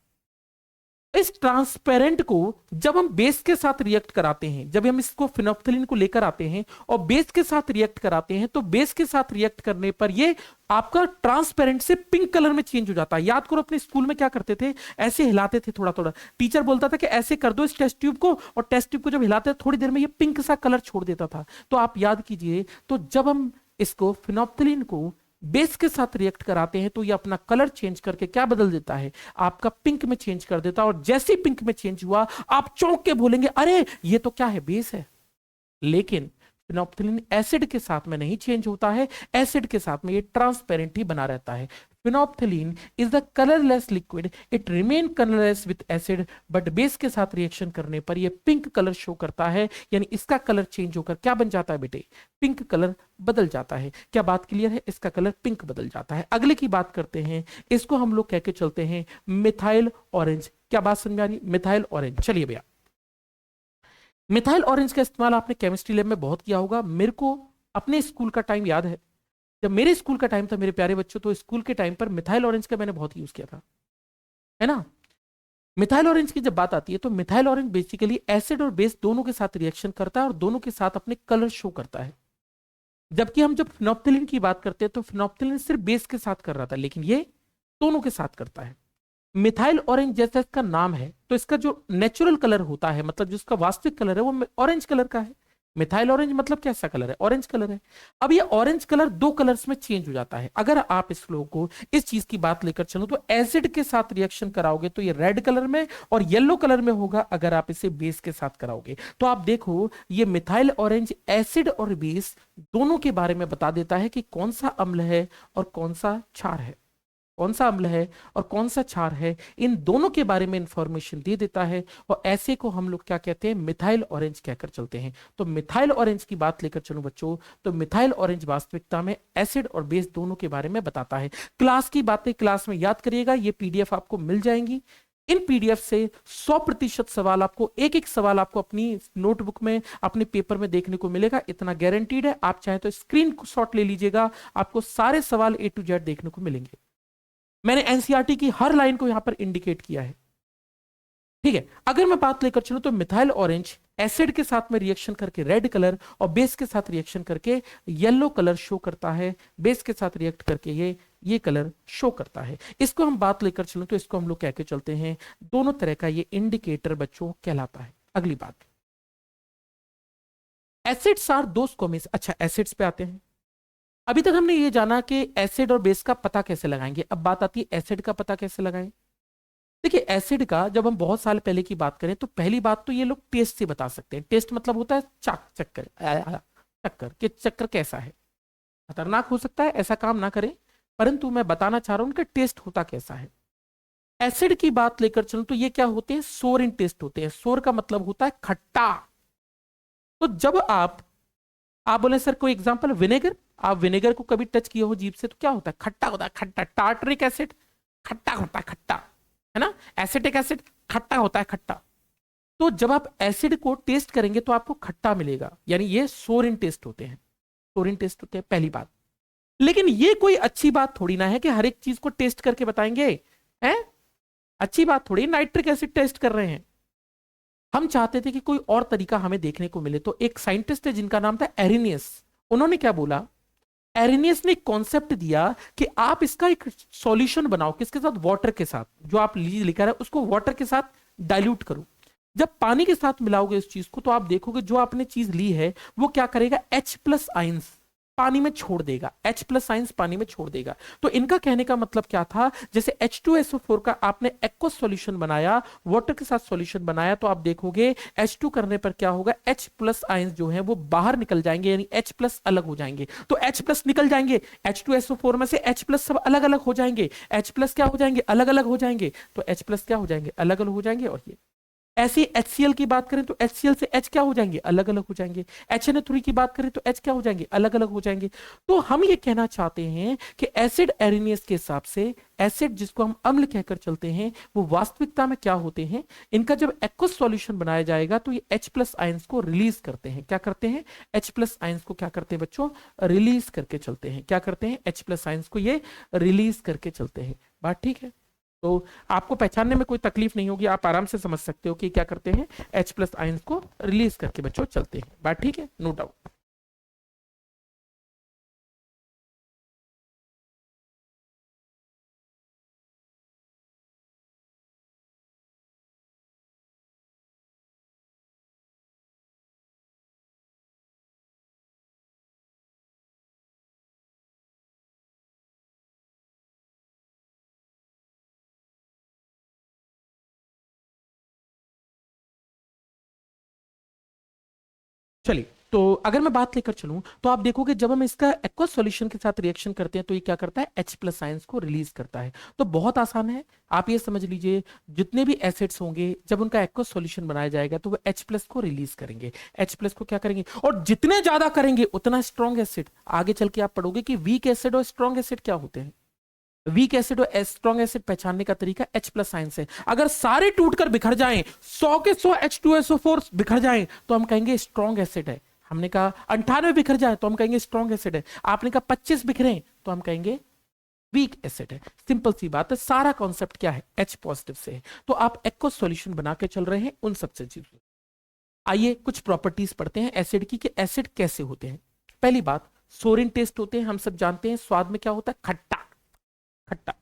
इस ट्रांसपेरेंट को जब हम बेस के साथ रिएक्ट कराते हैं, जब हम इसको फिनोप्थिलीन को लेकर आते हैं और बेस के साथ रिएक्ट कराते हैं, तो बेस के साथ रिएक्ट करने पर ये आपका ट्रांसपेरेंट से पिंक कलर में चेंज हो जाता है। याद करो अपने स्कूल में क्या करते थे, ऐसे हिलाते थे थोड़ा थोड़ा। टीचर बोलता था कि ऐसे कर दो इस टेस्ट ट्यूब को, और टेस्ट ट्यूब को जब हिलाते थे थोड़ी देर में ये पिंक सा कलर छोड़ देता था। तो आप याद कीजिए, तो जब हम इसको फिनोप्थिलीन को बेस के साथ रिएक्ट कराते हैं तो ये अपना कलर चेंज करके क्या बदल देता है, आपका पिंक में चेंज कर देता है। और जैसे ही पिंक में चेंज हुआ आप चौंक के बोलेंगे अरे ये तो क्या है, बेस है। लेकिन फिनोप्थिलीन एसिड के साथ में नहीं चेंज होता है, एसिड के साथ में ये ट्रांसपेरेंट ही बना रहता है। Phenolphthalein is the colourless liquid, it remain colourless with acid, but base के साथ रिएक्शन करने पर ये पिंक कलर शो करता है, यानी इसका कलर चेंज होकर क्या बन जाता है बेटे, पिंक कलर बदल जाता है। क्या बात क्लियर है? इसका कलर पिंक बदल जाता है। अगले की बात करते हैं, इसको हम लोग कह के चलते हैं मिथाइल ऑरेंज। क्या बात समझ में आ रही? Methyl orange. चलिए भैया, मिथाइल ऑरेंज का इस्तेमाल आपने केमिस्ट्री लैब में बहुत किया होगा। मेरे को अपने स्कूल का टाइम याद है, जब मेरे स्कूल का टाइम था मेरे प्यारे बच्चों, तो स्कूल के टाइम पर मिथाइल ऑरेंज का मैंने बहुत यूज किया था, है ना। मिथाइल ऑरेंज की जब बात आती है तो मिथाइल ऑरेंज बेसिकली एसिड और बेस दोनों के साथ रिएक्शन करता है और दोनों के साथ अपने कलर शो करता है। जबकि हम जब फिनोप्थिलीन की बात करते हैं तो फिनोप्थिलीन सिर्फ बेस के साथ कर रहा था, लेकिन ये दोनों के साथ करता है। मिथाइल ऑरेंज जैसा इसका नाम है, तो इसका जो नेचुरल कलर होता है, मतलब जिसका वास्तविक कलर है, वो ऑरेंज कलर का है। मिथाइल ऑरेंज मतलब कैसा कलर है? ऑरेंज कलर है। अब ये ऑरेंज कलर दो कलर्स में चेंज हो जाता है। अगर आप इस फ्लो को, इस चीज की बात लेकर चलो, तो एसिड के साथ रिएक्शन कराओगे तो ये रेड कलर में और येलो कलर में होगा। अगर आप इसे बेस के साथ कराओगे तो आप देखो, ये मिथाइल ऑरेंज एसिड और बेस दोनों के बारे में बता देता है कि कौन सा अम्ल है और कौन सा क्षार है, कौन सा अम्ल है और कौन सा क्षार है, इन दोनों के बारे में इंफॉर्मेशन दे देता है। और ऐसे को हम लोग क्या कहते हैं, मिथाइल ऑरेंज कहकर चलते हैं। तो मिथाइल ऑरेंज की बात लेकर चलो बच्चों, तो मिथाइल ऑरेंज वास्तविकता में एसिड और बेस दोनों के बारे में बताता है। क्लास की बातें क्लास में याद करिएगा, ये पीडीएफ आपको मिल जाएंगी। इन पीडीएफ से 100% सवाल आपको, एक एक सवाल आपको अपनी नोटबुक में, अपने पेपर में देखने को मिलेगा, इतना गारंटीड है। आप चाहे तो स्क्रीन शॉट ले लीजिएगा, आपको सारे सवाल A to Z देखने को मिलेंगे। मैंने एनसीईआरटी की हर लाइन को यहां पर इंडिकेट किया है, ठीक है। अगर मैं बात लेकर चलूं तो मिथाइल ऑरेंज एसिड के साथ में रिएक्शन करके रेड कलर और बेस के साथ रिएक्शन करके येलो कलर शो करता है, बेस के साथ रिएक्ट करके ये कलर शो करता है। इसको हम बात लेकर चलूं तो इसको हम लोग कह के चलते हैं, दोनों तरह का ये इंडिकेटर बच्चों कहलाता है। अगली बात, एसिड्स आर दोज कॉम्बिनेशन। अच्छा, एसिड्स पे आते हैं। अभी तक हमने ये जाना कि एसिड और बेस का पता कैसे लगाएंगे। अब बात आती है एसिड का पता कैसे लगाएं। देखिए एसिड का जब हम बहुत साल पहले की बात करें तो पहली बात तो ये लोग टेस्ट से बता सकते हैं। टेस्ट मतलब होता है चक्कर, चक्कर कि चक्कर कैसा है, खतरनाक हो सकता है, ऐसा काम ना करें, परंतु मैं बताना चाह रहा हूं उनका टेस्ट होता कैसा है। एसिड की बात लेकर चलूं तो ये क्या होते हैं, सोर इन टेस्ट होते हैं। सोर का मतलब होता है खट्टा। तो जब आप बोले सर कोई एग्जांपल, विनेगर, आप विनेगर को कभी टच किए हो जीभ से तो क्या होता है, खट्टा होता है, खट्टा। टार्टरिक एसिड खट्टा होता है, खट्टा है ना। एसिटिक एसिड खट्टा होता है, खट्टा। तो जब आप एसिड को टेस्ट करेंगे तो आपको खट्टा मिलेगा, यानी ये सोर इन टेस्ट होते हैं, सोर इन टेस्ट होते हैं, पहली बात। लेकिन ये कोई अच्छी बात थोड़ी ना है कि हर एक चीज को टेस्ट करके बताएंगे, हैं? अच्छी बात थोड़ी, नाइट्रिक एसिड टेस्ट कर रहे हैं। हम चाहते थे कि कोई और तरीका हमें देखने को मिले, तो एक साइंटिस्ट है जिनका नाम था एरिनियस। उन्होंने क्या बोला, एरिनियस ने एक कॉन्सेप्ट दिया कि आप इसका एक सॉल्यूशन बनाओ, किसके साथ, वाटर के साथ। जो आप लिखा है उसको वाटर के साथ डाइल्यूट करो। जब पानी के साथ मिलाओगे इस चीज को तो आप देखोगे जो आपने चीज ली है वो क्या करेगा, H+ आइंस पानी में छोड़ देगा, H+ आइंस पानी में छोड़ देगा। तो इनका कहने का मतलब क्या था, जैसे H2SO4 का आपने एक्वस सॉल्यूशन बनाया, वाटर के साथ सॉल्यूशन बनाया, तो आप देखोगे H2 करने पर क्या होगा, H+ आइंस जो है वो बाहर निकल जाएंगे, यानी H+ अलग हो जाएंगे। तो H+ निकल जाएंगे, H2SO4 में से H+ सब अलग अलग हो जाएंगे, H+ क्या हो जाएंगे, अलग अलग हो जाएंगे। तो H+ क्या हो जाएंगे, अलग अलग हो जाएंगे। और ये ऐसे HCl की बात करें तो HCl से H क्या हो जाएंगे, अलग अलग हो जाएंगे। HNO3 की बात करें तो H क्या हो जाएंगे, अलग अलग हो जाएंगे। तो हम ये कहना चाहते हैं कि एसिड एरिनियस के हिसाब से एसिड जिसको हम अम्ल कहकर चलते हैं वो वास्तविकता में क्या होते हैं, इनका जब एक्वस सॉल्यूशन बनाया जाएगा तो ये H+ आयंस को रिलीज करते हैं। क्या करते हैं, H+ आयंस को क्या करते हैं बच्चों, रिलीज करके चलते हैं। क्या करते हैं, H+ आयंस को ये रिलीज करके चलते हैं। बात ठीक है। तो आपको पहचानने में कोई तकलीफ नहीं होगी, आप आराम से समझ सकते हो कि क्या करते हैं, H+ आयंस को रिलीज करके बच्चों चलते हैं। बात ठीक है, नो डाउट। चलिए, तो अगर मैं बात लेकर चलूं तो आप देखोगे जब हम इसका एक्वस सॉल्यूशन के साथ रिएक्शन करते हैं तो ये क्या करता है, H+ आयंस को रिलीज करता है। तो बहुत आसान है, आप ये समझ लीजिए जितने भी एसिड्स होंगे जब उनका एक्वस सॉल्यूशन बनाया जाएगा तो वो H+ को रिलीज करेंगे। H+ को क्या करेंगे, और जितने ज्यादा करेंगे उतना स्ट्रॉन्ग एसिड। आगे चल के आप पढ़ोगे कि वीक एसिड और स्ट्रॉन्ग एसिड क्या होते हैं। वीक एसिड और स्ट्रॉन्ग एसिड पहचानने का तरीका H+ आयंस है। अगर सारे टूटकर बिखर जाएं, 100 के 100 H2SO4 बिखर जाएं तो हम कहेंगे स्ट्रॉन्ग एसिड है। हमने कहा 98 बिखर जाए तो हम कहेंगे स्ट्रॉन्ग एसिड है। आपने कहा 25 बिखरे तो हम कहेंगे वीक एसिड है। सिंपल सी बात है, सारा कॉन्सेप्ट क्या है, H+ से है। तो आप एक्वस सॉल्यूशन बना के चल रहे हैं उन सबसे चीजों। आइए कुछ प्रॉपर्टीज पढ़ते हैं एसिड की कि एसिड कैसे होते हैं। पहली बात, सोरिन टेस्ट होते हैं, हम सब जानते हैं स्वाद में क्या होता है, खट्टा खट्टा।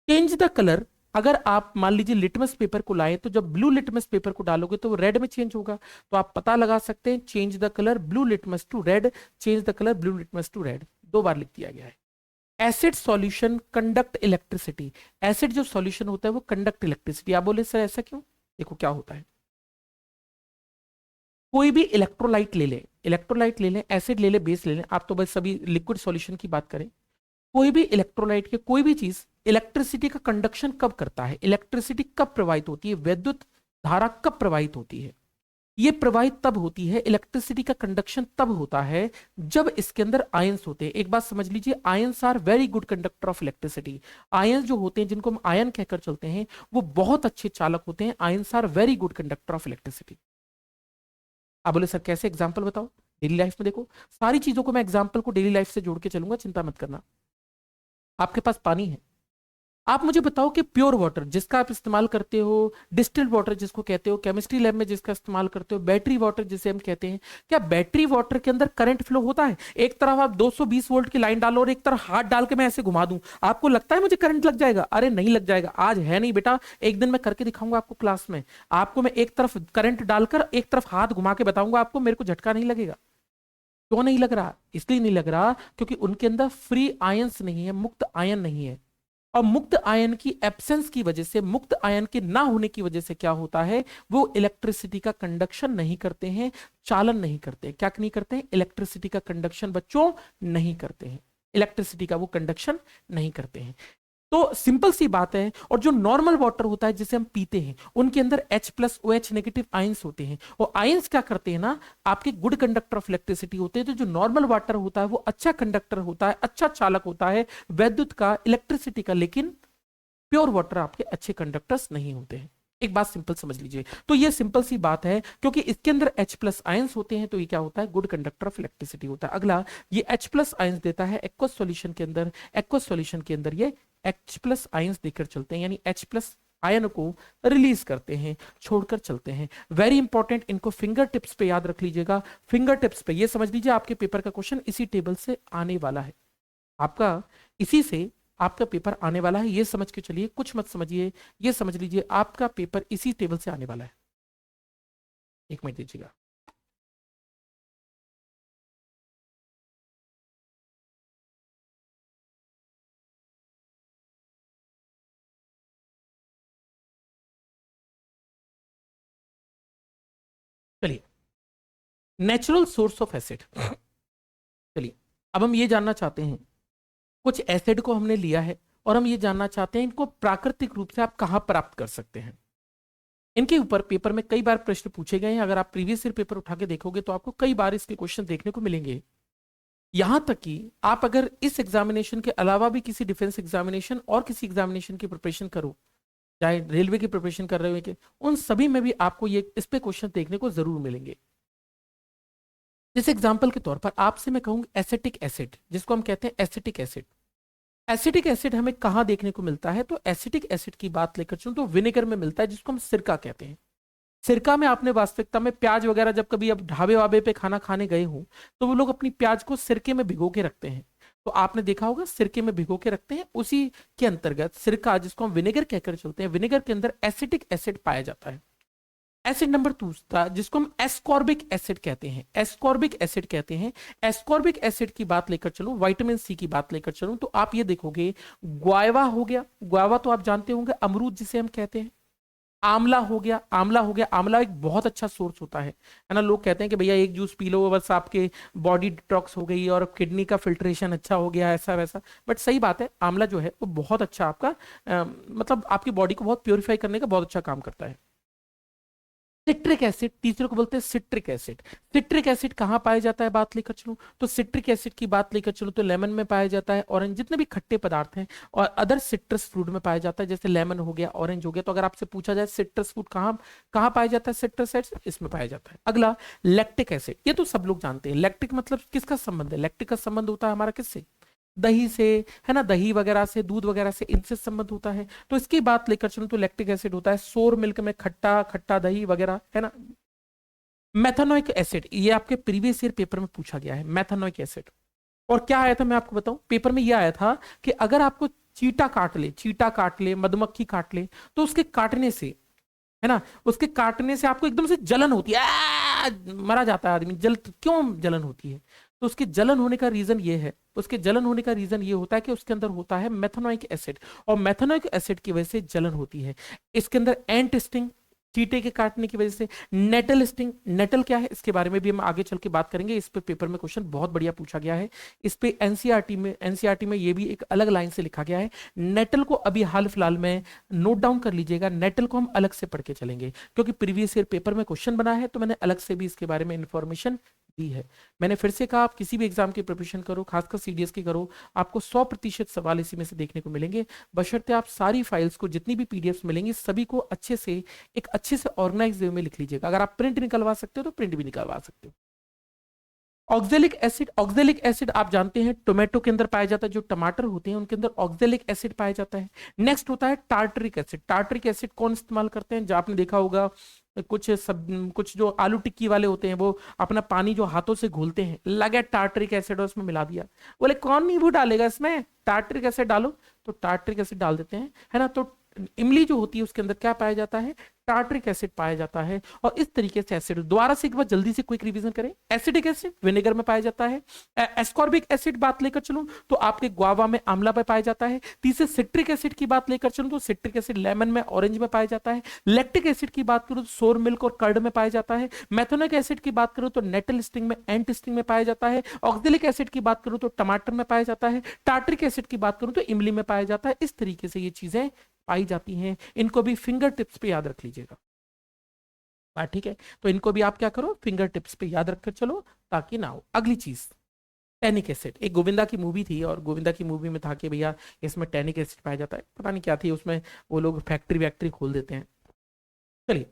चेंज द कलर, अगर आप मान लीजिए लिटमस पेपर को लाए तो जब ब्लू लिटमस पेपर को डालोगे तो वो रेड में चेंज होगा। तो आप पता लगा सकते हैं, change the colour blue litmus to red, change the colour blue litmus to red, 2 बार लिख दिया गया है। Acid solution conduct electricity, acid जो सॉल्यूशन होता है वो कंडक्ट इलेक्ट्रिसिटी। आप बोले सर ऐसा क्यों, देखो क्या होता है, कोई भी इलेक्ट्रोलाइट ले ले, इलेक्ट्रोलाइट ले लें, एसिड ले ले, बेस ले लें, आप तो बस सभी लिक्विड सॉल्यूशन की बात करें। कोई भी इलेक्ट्रोलाइट के कोई भी चीज इलेक्ट्रिसिटी का कंडक्शन कब करता है, इलेक्ट्रिसिटी कब प्रवाहित होती है, विद्युत धारा कब प्रवाहित होती है, ये प्रवाहित तब होती है, इलेक्ट्रिसिटी का कंडक्शन तब होता है जब इसके अंदर आयंस होते हैं। एक बात समझ लीजिए, ions are very good conductor of electricity. Ions जो होते हैं जिनको हम आयन कहकर चलते हैं वो बहुत अच्छे चालक होते हैं। Ions are very good conductor of electricity. आप बोले सर कैसे, एग्जाम्पल बताओ। डेली लाइफ में देखो, सारी चीजों को मैं एग्जाम्पल को डेली लाइफ से जोड़ के चलूंगा, चिंता मत करना। आपके पास पानी है, आप मुझे बताओ कि प्योर वाटर जिसका आप इस्तेमाल करते हो, डिस्टिल्ड वाटर जिसको कहते हो, केमिस्ट्री लैब में जिसका इस्तेमाल करते हो, बैटरी वाटर जिसे हम कहते हैं, क्या बैटरी वाटर के अंदर करंट फ्लो होता है? एक तरफ आप 220 वोल्ट की लाइन डालो और एक तरफ हाथ डाल के मैं ऐसे घुमा दूं, आपको लगता है मुझे करंट लग जाएगा? अरे नहीं लग जाएगा, आज है नहीं बेटा, एक दिन मैं करके दिखाऊंगा आपको क्लास में। आपको मैं एक तरफ करंट डालकर एक तरफ हाथ घुमा के बताऊंगा, आपको मेरे को झटका नहीं लगेगा। क्यों नहीं लग रहा? इसलिए नहीं लग रहा क्योंकि उनके अंदर फ्री आयंस नहीं है, मुक्त आयन नहीं है। और मुक्त आयन की एब्सेंस की वजह से, मुक्त आयन के ना होने की वजह से क्या होता है, वो इलेक्ट्रिसिटी का कंडक्शन नहीं करते हैं, चालन नहीं करते। क्या नहीं करते हैं? इलेक्ट्रिसिटी का कंडक्शन बच्चों नहीं करते हैं, इलेक्ट्रिसिटी का वो कंडक्शन नहीं करते हैं। तो सिंपल सी बात है। और जो नॉर्मल वाटर होता है जिसे हम पीते हैं, उनके अंदर H+OH नेगेटिव आयंस होते हैं, और आयंस क्या करते हैं ना, आपके गुड कंडक्टर ऑफ इलेक्ट्रिसिटी होते हैं। तो जो नॉर्मल वाटर होता है वो अच्छा कंडक्टर होता है, अच्छा चालक होता है वैद्युत का, इलेक्ट्रिसिटी का। लेकिन प्योर वाटर आपके अच्छे कंडक्टर्स नहीं होते हैं। एक बात सिंपल समझ लीजिए। तो ये सिंपल सी बात है, क्योंकि इसके अंदर H+ आयंस होते हैं, तो ये क्या होता है, गुड कंडक्टर ऑफ इलेक्ट्रिसिटी होता है। अगला, ये H+ आयंस देता है एक्वस सॉल्यूशन के अंदर, एक्वस सॉल्यूशन के अंदर ये H+ आयंस देकर चलते हैं, यानी H+ आयन को रिलीज करते हैं, छोड़कर चलते हैं। वेरी इंपॉर्टेंट, इनको फिंगर टिप्स पे याद रख लीजिएगा। फिंगर टिप्स पे ये समझ लीजिए, आपके पेपर का क्वेश्चन इसी टेबल से आने वाला है, आपका इसी से आपका पेपर आने वाला है। ये समझ के चलिए, कुछ मत समझिए, ये समझ लीजिए आपका पेपर इसी टेबल से आने वाला है। एक मिनट दीजिएगा। चलिए, नेचुरल सोर्स ऑफ एसिड। चलिए, अब हम ये जानना चाहते हैं, कुछ एसिड को हमने लिया है और हम ये जानना चाहते हैं इनको प्राकृतिक रूप से आप कहां प्राप्त कर सकते हैं। इनके ऊपर पेपर में कई बार प्रश्न पूछे गए हैं। अगर आप प्रीवियस ईयर पेपर उठा के देखोगे तो आपको कई बार इसके क्वेश्चन देखने को मिलेंगे। यहां तक कि आप अगर इस एग्जामिनेशन के अलावा भी किसी डिफेंस एग्जामिनेशन और किसी एग्जामिनेशन की प्रिपरेशन करो, चाहे रेलवे की प्रिपरेशन कर रहे हो कि उन सभी में भी आपको ये इस पे क्वेश्चन देखने को जरूर मिलेंगे। जैसे एग्जांपल के तौर पर आपसे मैं कहूंगा एसिटिक एसिड, जिसको हम कहते हैं एसिटिक एसिड। एसिटिक एसिड हमें कहां देखने को मिलता है? तो एसिटिक एसिड की बात लेकर चलूं तो विनेगर में मिलता है, जिसको हम सिरका कहते हैं। सिरका में आपने वास्तविकता में प्याज वगैरह, जब कभी अब ढाबे वाबे पे खाना खाने गए हो तो वो लोग अपनी प्याज को सिरके में भिगो के रखते हैं। तो आपने देखा होगा सिरके में भिगो के रखते हैं, उसी के अंतर्गत सिरका, जिसको हम विनेगर कहकर चलते हैं, विनेगर के अंदर एसिटिक एसिड पाया जाता है। एसिड नंबर दूसरा, जिसको हम एस्कॉर्बिक एसिड कहते हैं, एस्कॉर्बिक एसिड कहते हैं। एस्कॉर्बिक एसिड की बात लेकर चलूं, विटामिन सी की बात लेकर चलूं, तो आप ये देखोगे ग्वावा हो गया, ग्वावा तो आप जानते होंगे, अमरूद जिसे हम कहते हैं। आंवला हो गया, आंवला हो गया, आंवला एक बहुत अच्छा सोर्स होता है ना। लोग कहते हैं कि भैया एक जूस पी लो बस आपके बॉडी डिटॉक्स हो गई और किडनी का फिल्ट्रेशन अच्छा हो गया, ऐसा वैसा। बट सही बात है, आंवला जो है वो बहुत अच्छा आपका मतलब आपकी बॉडी को बहुत प्योरीफाई करने का बहुत अच्छा काम करता है। सिट्रिक एसिड, तीसरे को बोलते हैं सिट्रिक एसिड। सिट्रिक एसिड कहाँ पाया जाता है बात लेकर चलूं, तो सिट्रिक एसिड की बात लेकर चलूं तो लेमन में पाया जाता है, ऑरेंज, जितने भी खट्टे पदार्थ हैं, और अदर सिट्रस फ्रूट में पाया जाता है, जैसे लेमन हो गया, ऑरेंज हो गया। तो अगर आपसे पूछा जाए सिट्रस फ्रूट कहाँ कहाँ पाया जाता है, सिट्रस एसिड इसमें पाया जाता है। अगला, लैक्टिक एसिड, ये तो सब लोग जानते हैं। लैक्टिक मतलब किसका संबंध है? लैक्टिक का संबंध होता है हमारा किससे? दही से, है ना, दही वगैरह से, दूध वगैरह से, इनसे संबंध होता है। तो इसकी बात लेकर चलूं तो लैक्टिक एसिड होता है सोर मिल्क में, खट्टा खट्टा दही वगैरह, है ना। मेथानोइक एसिड, ये आपके प्रीवियस ईयर पेपर में पूछा गया है, मेथानोइक एसिड। और क्या आया था मैं आपको बताऊं, पेपर में यह आया था कि अगर आपको चीटा काट ले, चीटा काट ले, मधुमक्खी काट ले, तो उसके काटने से, है ना, उसके काटने से आपको एकदम से जलन होती है, मरा जाता है आदमी। क्यों जलन होती है? तो उसके जलन होने का रीजन ये है, उसके जलन होने का रीजन ये होता है कि उसके अंदर होता है मेथानोइक एसिड, और मेथानोइक एसिड की वजह से जलन होती है। इसके अंदर एंट स्टिंग, चीटे के काटने की वजह से, नेटल स्टिंग, नेटल क्या है इसके बारे में भी हम आगे चल के बात करेंगे। इस पे पेपर में क्वेश्चन बहुत बढ़िया पूछा गया है। इस पे एनसीईआरटी में ये भी एक अलग लाइन से लिखा गया है। नेटल को अभी हाल फिलहाल में नोट डाउन कर लीजिएगा, नेटल को हम अलग से पढ़ के चलेंगे, क्योंकि प्रीवियस ईयर पेपर में क्वेश्चन बना है, तो मैंने अलग से भी इसके बारे में इंफॉर्मेशन दी है। मैंने फिर से कहा, आप किसी भी एग्जाम की प्रिपरेशन करो, खासकर सीडीएस की करो, आपको 100% सवाल इसी में से देखने को मिलेंगे, बशर्ते आप सारी फाइल्स को, जितनी भी पीडीएफ मिलेंगी, सभी को अच्छे से, एक अच्छे से ऑर्गेनाइज वे में लिख लीजिएगा। अगर आप प्रिंट निकलवा सकते हो तो प्रिंट भी निकलवा सकते हो। ऑक्जेलिक एसिड, ऑक्जेलिक एसिड आप जानते हैं टोमेटो के अंदर पाया जाता है, जो टमाटर होते हैं उनके अंदर ऑक्जेलिक एसिड पाया जाता है। नेक्स्ट होता है टार्टरिक एसिड। टार्टरिक एसिड कौन इस्तेमाल करते हैं? जो आपने देखा होगा, कुछ जो आलू टिक्की वाले होते हैं, वो अपना पानी जो हाथों से घोलते हैं, लगा टार्टरिक एसिड और उसमें मिला दिया, बोले कौन नींबू डालेगा इसमें, टार्टरिक एसिड डालो, तो टार्टरिक एसिड डाल देते हैं, है ना। तो इमली जो होती है उसके अंदर क्या पाया जाता है, टार्टरिक एसिड पाया जाता है। और इस तरीके से एसिड, दोबारा से एक बार जल्दी से क्विक रिवीजन करें। एसिडिक एसिड विनेगर में पाया जाता है। एस्कॉर्बिक एसिड बात लेकर चलूं तो आपके गुआवा में आंवला में पाया जाता है। तीसरे सिट्रिक एसिड की बात लेकर चलूं तो सिट्रिक एसिड लेमन में, ऑरेंज में पाया जाता है। लैक्टिक एसिड की बात करूं तो सोर मिल्क और कर्ड में पाया जाता है। मैथोनिक एसिड की बात करूं तो नेटल स्टिंग में, एंट स्टिंग में पाया जाता है। ऑक्जेलिक एसिड की बात करूं तो टमाटर में पाया जाता है। टार्टरिक एसिड की बात करूं तो इमली में पाया जाता है। इस तरीके से ये चीजें पाई जाती हैं। इनको भी फिंगर टिप्स पे याद रख लीजिएगा। बात ठीक है, तो इनको भी आप क्या करो, फिंगर टिप्स पे याद रखकर चलो ताकि ना हो। अगली चीज टैनिक एसिड। एक गोविंदा की मूवी थी और गोविंदा की मूवी में था कि भैया इसमें टैनिक एसिड पाया जाता है, पता नहीं क्या थी उसमें, वो लोग फैक्ट्री वैक्ट्री खोल देते हैं। चलिए,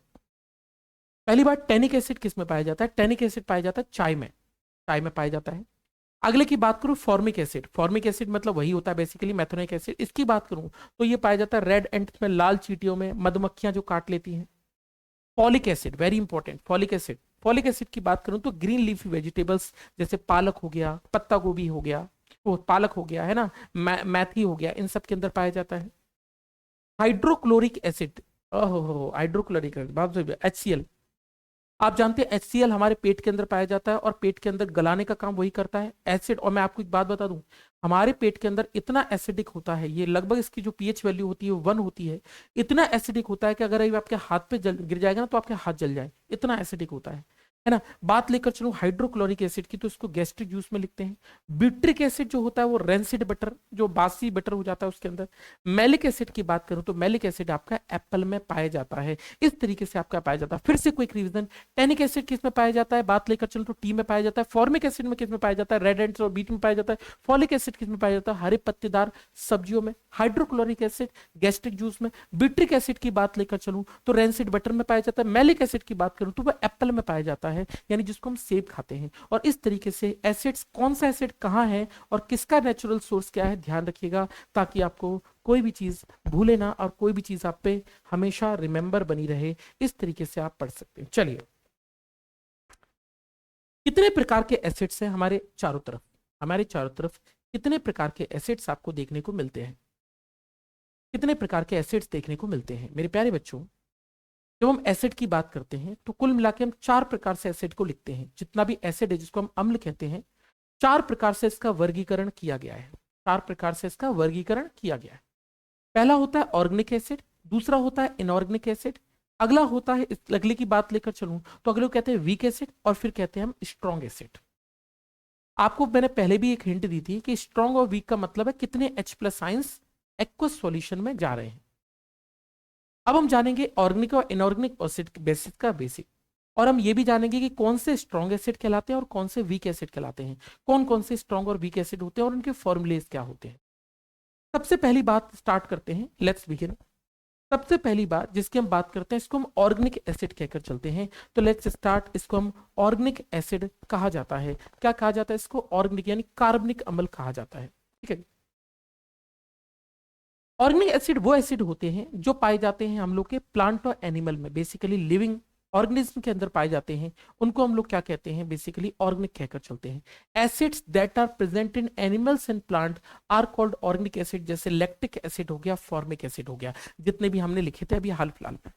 पहली बात टैनिक एसिड किस में पाया जाता है, टैनिक एसिड पाया जाता है चाय में, चाय में पाया जाता है। अगले की बात करूं फॉर्मिक एसिड, फॉर्मिक एसिड मतलब वही होता है बेसिकली मैथोनिक एसिड। इसकी बात करूं तो ये पाया जाता है रेड एंट्स में, लाल चींटियों में, मधुमक्खियां जो काट लेती हैं। Folic acid very important, folic acid, folic acid की बात करूं तो ग्रीन लीफी वेजिटेबल्स जैसे पालक हो गया, पत्ता गोभी हो गया, वो पालक हो गया है ना, मैथी हो गया, इन सब के अंदर पाया जाता है। हाइड्रोक्लोरिक एसिड, ओहो हाइड्रोक्लोरिक एसिड, HCl। आप जानते हैं HCl हमारे पेट के अंदर पाया जाता है और पेट के अंदर गलाने का काम वही करता है, एसिड। और मैं आपको एक बात बता दूं, हमारे पेट के अंदर इतना एसिडिक होता है, ये लगभग इसकी जो पीएच वैल्यू होती है वो 1 होती है। इतना एसिडिक होता है कि अगर ये आपके हाथ पे गिर जाएगा ना तो आपके हाथ जल जाए, इतना एसिडिक होता है ना। बात लेकर चलो हाइड्रोक्लोरिक एसिड की, तो इसको गैस्ट्रिक जूस में लिखते हैं। ब्यूट्रिक एसिड जो होता है वो रेंसिड बटर, जो बासी बटर हो जाता है उसके अंदर। मैलिक एसिड की बात करूं तो मैलिक एसिड आपका एप्पल में पाया जाता है। इस तरीके से आपका पाया जाता है। फिर से क्विक रिवीजन, टैनिक एसिड किस में पाया जाता है, बात लेकर चलो तो टी में पाया जाता है। फॉर्मिक एसिड में किस में पाया जाता है, रेड एंड्स और बीट में पाया जाता है। फॉलिक एसिड किस में पाया जाता है, हरे पत्तेदार सब्जियों में। हाइड्रोक्लोरिक एसिड गैस्ट्रिक जूस में। बिट्रिक एसिड की बात लेकर चलूं तो रेंसिड बटर में पाया जाता है। मैलिक एसिड की बात करूं तो वह एप्पल में पाया जाता है, यानी जिसको हम सेब खाते हैं। और इस तरीके से एसिड्स, कौन सा एसिड कहां है और किसका नेचुरल सोर्स क्या है, ध्यान रखिएगा ताकि आपको कोई भी चीज भूले ना और कोई भी चीज आप पे हमेशा रिमेंबर बनी रहे। इस तरीके से आप पढ़ सकते हैं। चलिए, कितने प्रकार के एसिड्स हैं हमारे चारों तरफ, हमारे चारों तरफ कितने प्रकार के एसिड्स आपको देखने को मिलते हैं, कितने प्रकार के एसिड्स देखने को मिलते हैं मेरे प्यारे बच्चों। जब हम एसिड की बात करते हैं तो कुल मिला के हम 4 प्रकार से एसिड को लिखते हैं। जितना भी एसिड है जिसको हम अम्ल कहते हैं, 4 प्रकार से इसका वर्गीकरण किया गया है, 4 प्रकार से इसका वर्गीकरण किया गया है। पहला होता है ऑर्गेनिक एसिड, दूसरा होता है इनऑर्गेनिक एसिड, अगला होता है, अगले की बात लेकर चलूं तो अगले को कहते हैं वीक एसिड, और फिर कहते हैं हम स्ट्रॉन्ग एसिड। आपको मैंने पहले भी एक हिंट दी थी कि स्ट्रॉन्ग और वीक का मतलब है कितने H+ आयंस एक्वस सॉल्यूशन में जा रहे हैं। अब हम जानेंगे ऑर्गेनिक और इनऑर्गेनिक एसिड बेसिस का बेसिक, और हम ये भी जानेंगे कि कौन से स्ट्रॉन्ग एसिड कहलाते हैं और कौन से वीक एसिड कहलाते हैं, कौन कौन से स्ट्रॉन्ग और वीक एसिड होते हैं और उनके फॉर्मूलेज क्या होते हैं। सबसे पहली बात स्टार्ट करते हैं, लेट्स बिगिन। सबसे पहली बात जिसकी हम बात करते हैं इसको हम ऑर्गेनिक एसिड कहकर चलते हैं। तो लेट्स स्टार्ट, इसको हम ऑर्गेनिक एसिड कहा जाता है। क्या कहा जाता है इसको, ऑर्गेनिक यानी कार्बनिक अम्ल कहा जाता है। ठीक है, ऑर्गेनिक एसिड वो एसिड होते हैं जो पाए जाते हैं हम लोग के प्लांट और एनिमल में, बेसिकली लिविंग ऑर्गेनिज्म के अंदर पाए जाते हैं। उनको हम लोग क्या कहते हैं, बेसिकली ऑर्गेनिक कहकर चलते हैं। Acids that are present in animals and plant are called organic acid. जैसे लैक्टिक एसिड हो गया, फॉर्मिक एसिड हो गया, जितने भी हमने लिखे थे अभी हाल फिलहाल में।